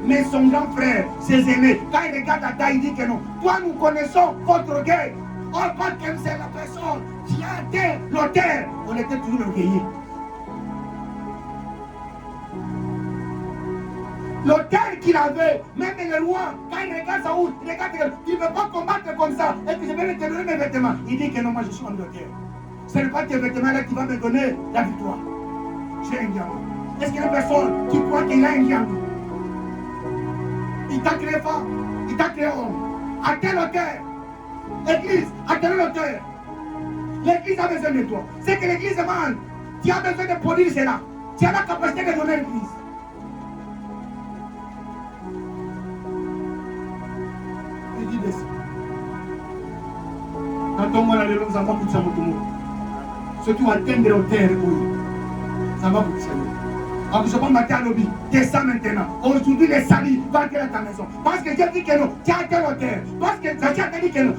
Mais son grand frère, ses aînés, quand il regarde ta taille, il dit que non, toi nous connaissons votre guerre. Or, pas que c'est la personne qui a été l'auteur, on était toujours orgueilleux. L'auteur qu'il avait, même le roi, quand il regarde Saoul, il regarde que tu ne peux pas combattre comme ça et que je vais te donner mes vêtements. Il dit que non, moi je suis un auteur. Ce n'est pas tes vêtements là qui va me donner la victoire. J'ai un diamant. Est-ce qu'il y a une personne qui croit qu'il a un diamant? Il t'a créé femme, il t'a créé homme. À quel auteur? L'église, à quel auteur? L'église a besoin de toi. C'est que l'église demande. Tu as besoin de produire cela. Tu as la capacité de donner l'église. Quand on voit les ça va pour ça. Ceux qui ont atteint de l'auteur, ça va pour ça. Alors je vais matin à l'objet, descends maintenant. Aujourd'hui, les salis vont entrer dans ta maison. Parce que Dieu dit que non, tu as atteint l'auteur. Parce que Dieu a dit que non,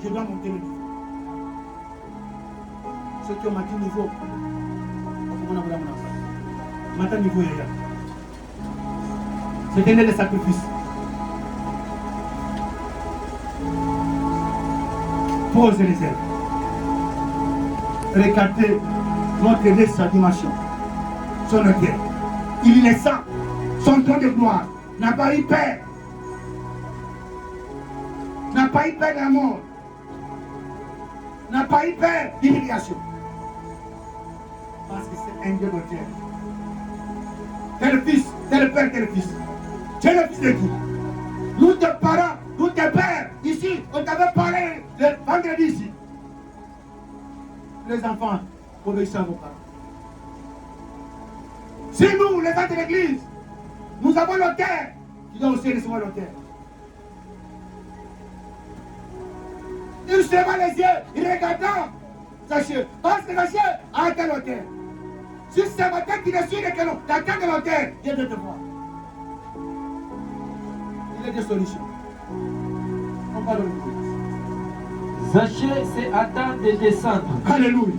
je dois monter le niveau. Ceux qui ont maté le niveau, matin niveau, c'est donner le sacrifice. Pose les ailes. Regardez notre Dieu, sa dimension. Son autel. Il est saint. Son temps de gloire n'a pas eu peur. N'a pas eu peur de la mort. N'a pas eu peur d'humiliation. Parce que c'est un Dieu d'auteur. Tel fils, tel père, tel fils. Tu es le fils de qui? Nous te parents, nous te pères. Ici, on t'avait parlé le vendredi ici. Les enfants, obéissez à vos parents. Si nous, les gens de l'église, nous avons l'auteur, tu dois aussi recevoir l'auteur. Il se leva les yeux, il regardant Zachée. Parce que Zachée a atteint l'autel. Si ce matin tu décides que non, tu atteins l'autel, Dieu veut te voir. Il y a des solutions. On parle de nous. Zachée s'est atteint de descendre. Alléluia.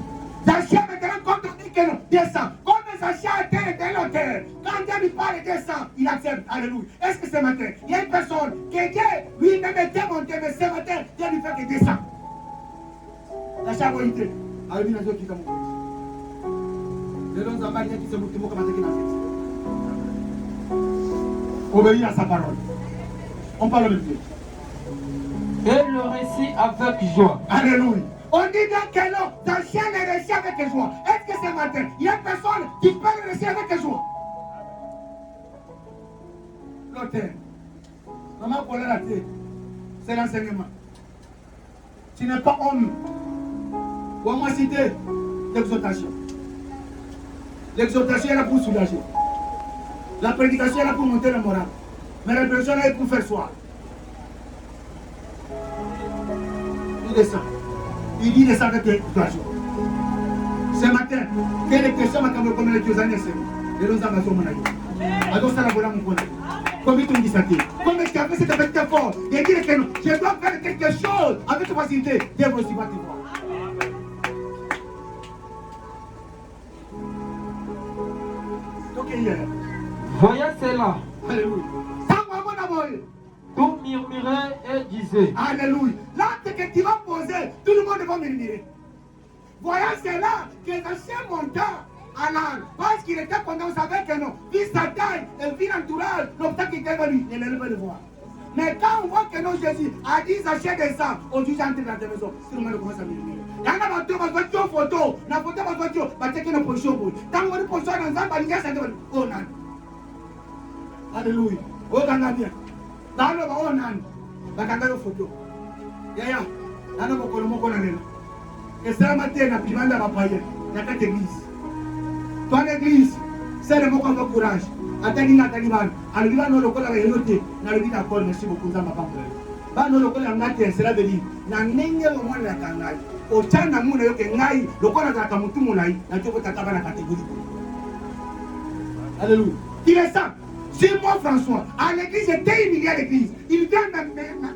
Zachée maintenant, quand on dit que non, descend. Comme Zachée a atteint l'autel, quand Dieu lui parle de descend, il accepte. Alléluia. Est-ce que ce matin, il y a une personne que Dieu lui-même était monté, mais ce matin, Dieu lui fait qu'il descend. Zachée a volonté. Alléluia, Dieu qui est mon obéir à sa parole. On parle de Dieu. Et le récit avec joie. Alléluia. On dit donc que non, ta chaîne est réussie avec joie. Est-ce que ce matin, il y a personne qui peut le réussir avec joie? L'auteur. Maman, pour la tête, c'est l'enseignement. Tu n'es pas homme. Ou à moi citer l'exhortation. L'exhortation est là pour soulager. La prédication est là pour monter le moral. Mais la prédication est là pour faire soir. Il descend. Il dit descend avec l'exhortation. Ce matin, quelle est la question comme les deux années, c'est le Zamba Somonaï. Alors ça la voilà mon connaît. Comme il te dit ça, comme est-ce qu'après cette petite force, il dit que non, je dois faire quelque chose avec facilité. Dieu va aussi va te voir. Voyant cela, Alléluia. tout murmurait et disait. Alléluia. L'acte que tu vas poser, tout le monde va murmurer. Voyant cela, que l'ancien monta à l'âne, parce qu'il était content, on savait que non, vu sa taille et vu l'entourage, l'obstacle était venu, il n'allait pas le voir. Mais quand on voit que non, Jésus a dit Zachée descend, on dit j'entre dans la maison, tout le monde commence à murmurer. Il y en a qui ont photo, la photo va voiture, va checker une position. Quand on a une position dans un balisage, ça dit oh nan. Alléluia. Oh Gangabien. Dans le oh nan. La Gangabien photo. Yaya. Dans le Mokolo Mokolanela. Et ça m'a dit, la pimande à ma païenne. Il y a 4 églises. Toi l'église, c'est le mot qu'on a courage. Attendez la Taliban. Alors, il le col à la noté. Dans le dit d'accord, merci beaucoup, ça m'a pas fait. Bah, non, le col à la noté, c'est la veille. N'a n'ayé au moins la cangaille. Au Tchana Mouna, que Naï, le col à la Kamutu Moulaï, n'a pas de la catégorie. Alléluia. Il est ça. C'est moi, François. À l'église, j'étais humilié à l'église. Il vient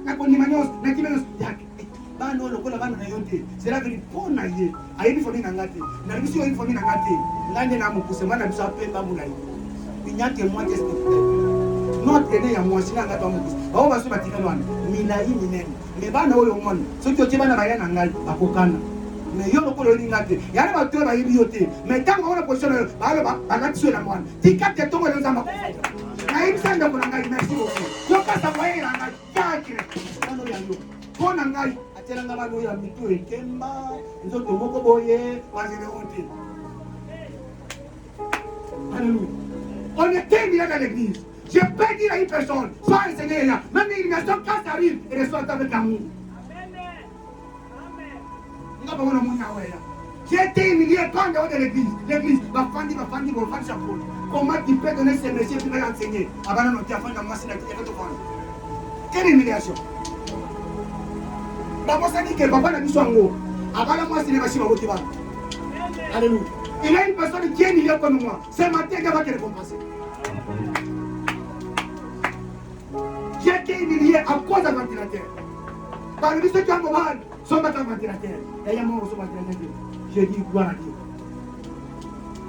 na Konimanios, na Kimenos. Bah non, le col à la noté. C'est la vérité. Pour naïe. A une famille n'a pas été. N'a pas une famille n'a pas été. L'année n'a pas poussé. Moi, n'a pas appelé Bamoulaï. Il n'y a que moi qui est notre aîné à moi, sinon, on va se battre. Milaï, Minen. Mais bah non, au monde. Ce que tu vas n'a rien à Ngal, à Kokana. Mais yo, le col de l'ingate. Il y a un bateau à Ibioté. Mais tant qu'on a posé à l'action à moi, tu captes ton dans ma merci beaucoup. Je passe à voyer la Ngal. Bon Ngal, à Telangama, il y a Mito et Kemba, les autres Mokoboye, Wazileonte. Alléluia. On était bien dans l'église. Je peux dire à une personne, sois enseigné là. Même l'illumination, quand ça arrive, elle reçoit avec amour. J'ai été humilié quand dehors de l'église. L'église va fandi, chapeau. Comment tu peux donner ces messieurs qui veulent enseigner? Avant de faire la masse, quelle humiliation. D'abord, ça dit que papa n'a plus son mot. Avant la masse, il est machine à votre bas. Alléluia. Il y a une personne qui est humiliée comme moi. Ce matin, il va te récompenser. J'ai été humilié à cause d'un ventilateur. Par le ministre qui a mal, son matin ventilateur. Et il y a mon ventilateur. J'ai dit gloire à Dieu.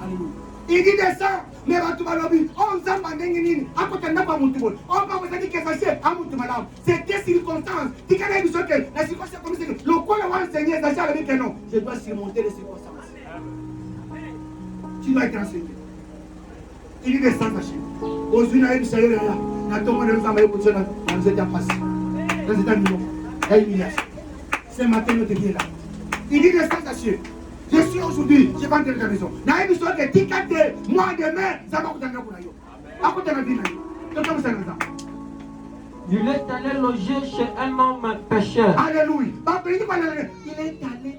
Alléluia. Il dit descend, mais va tout mal. On s'en va n'engagner. À côté n'a pas mon tout. On va vous dire que ça c'est à mon tout malade. C'est des circonstances. Tu connais bien que la circonstance comme c'est le quoi va enseigner ça avec que non. Je dois surmonter les circonstances. Tu dois être enseigné. Il dit descend ta chaîne. Aujourd'hui, n'a eu ça là. N'a tout le monde nous a pour ça dans les états passés. Dans les états nouveaux. Et humiliation. Ce matin nous te dit là. Il dit descend ta chaîne. Je suis aujourd'hui, je vais entrer dans la maison. N'a eu besoin que tu captes, moi demain, ça va coûter un peu. À côté de la vie, il est allé loger chez un homme pécheur. Alléluia. Il est allé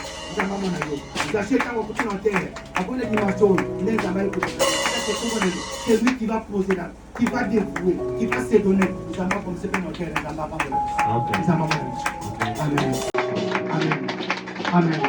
C'est lui qui va poser là, qui va dévouer, qui va se donner. Nous allons comme c'est notre terre, nous allons Amen. Amen. Amen.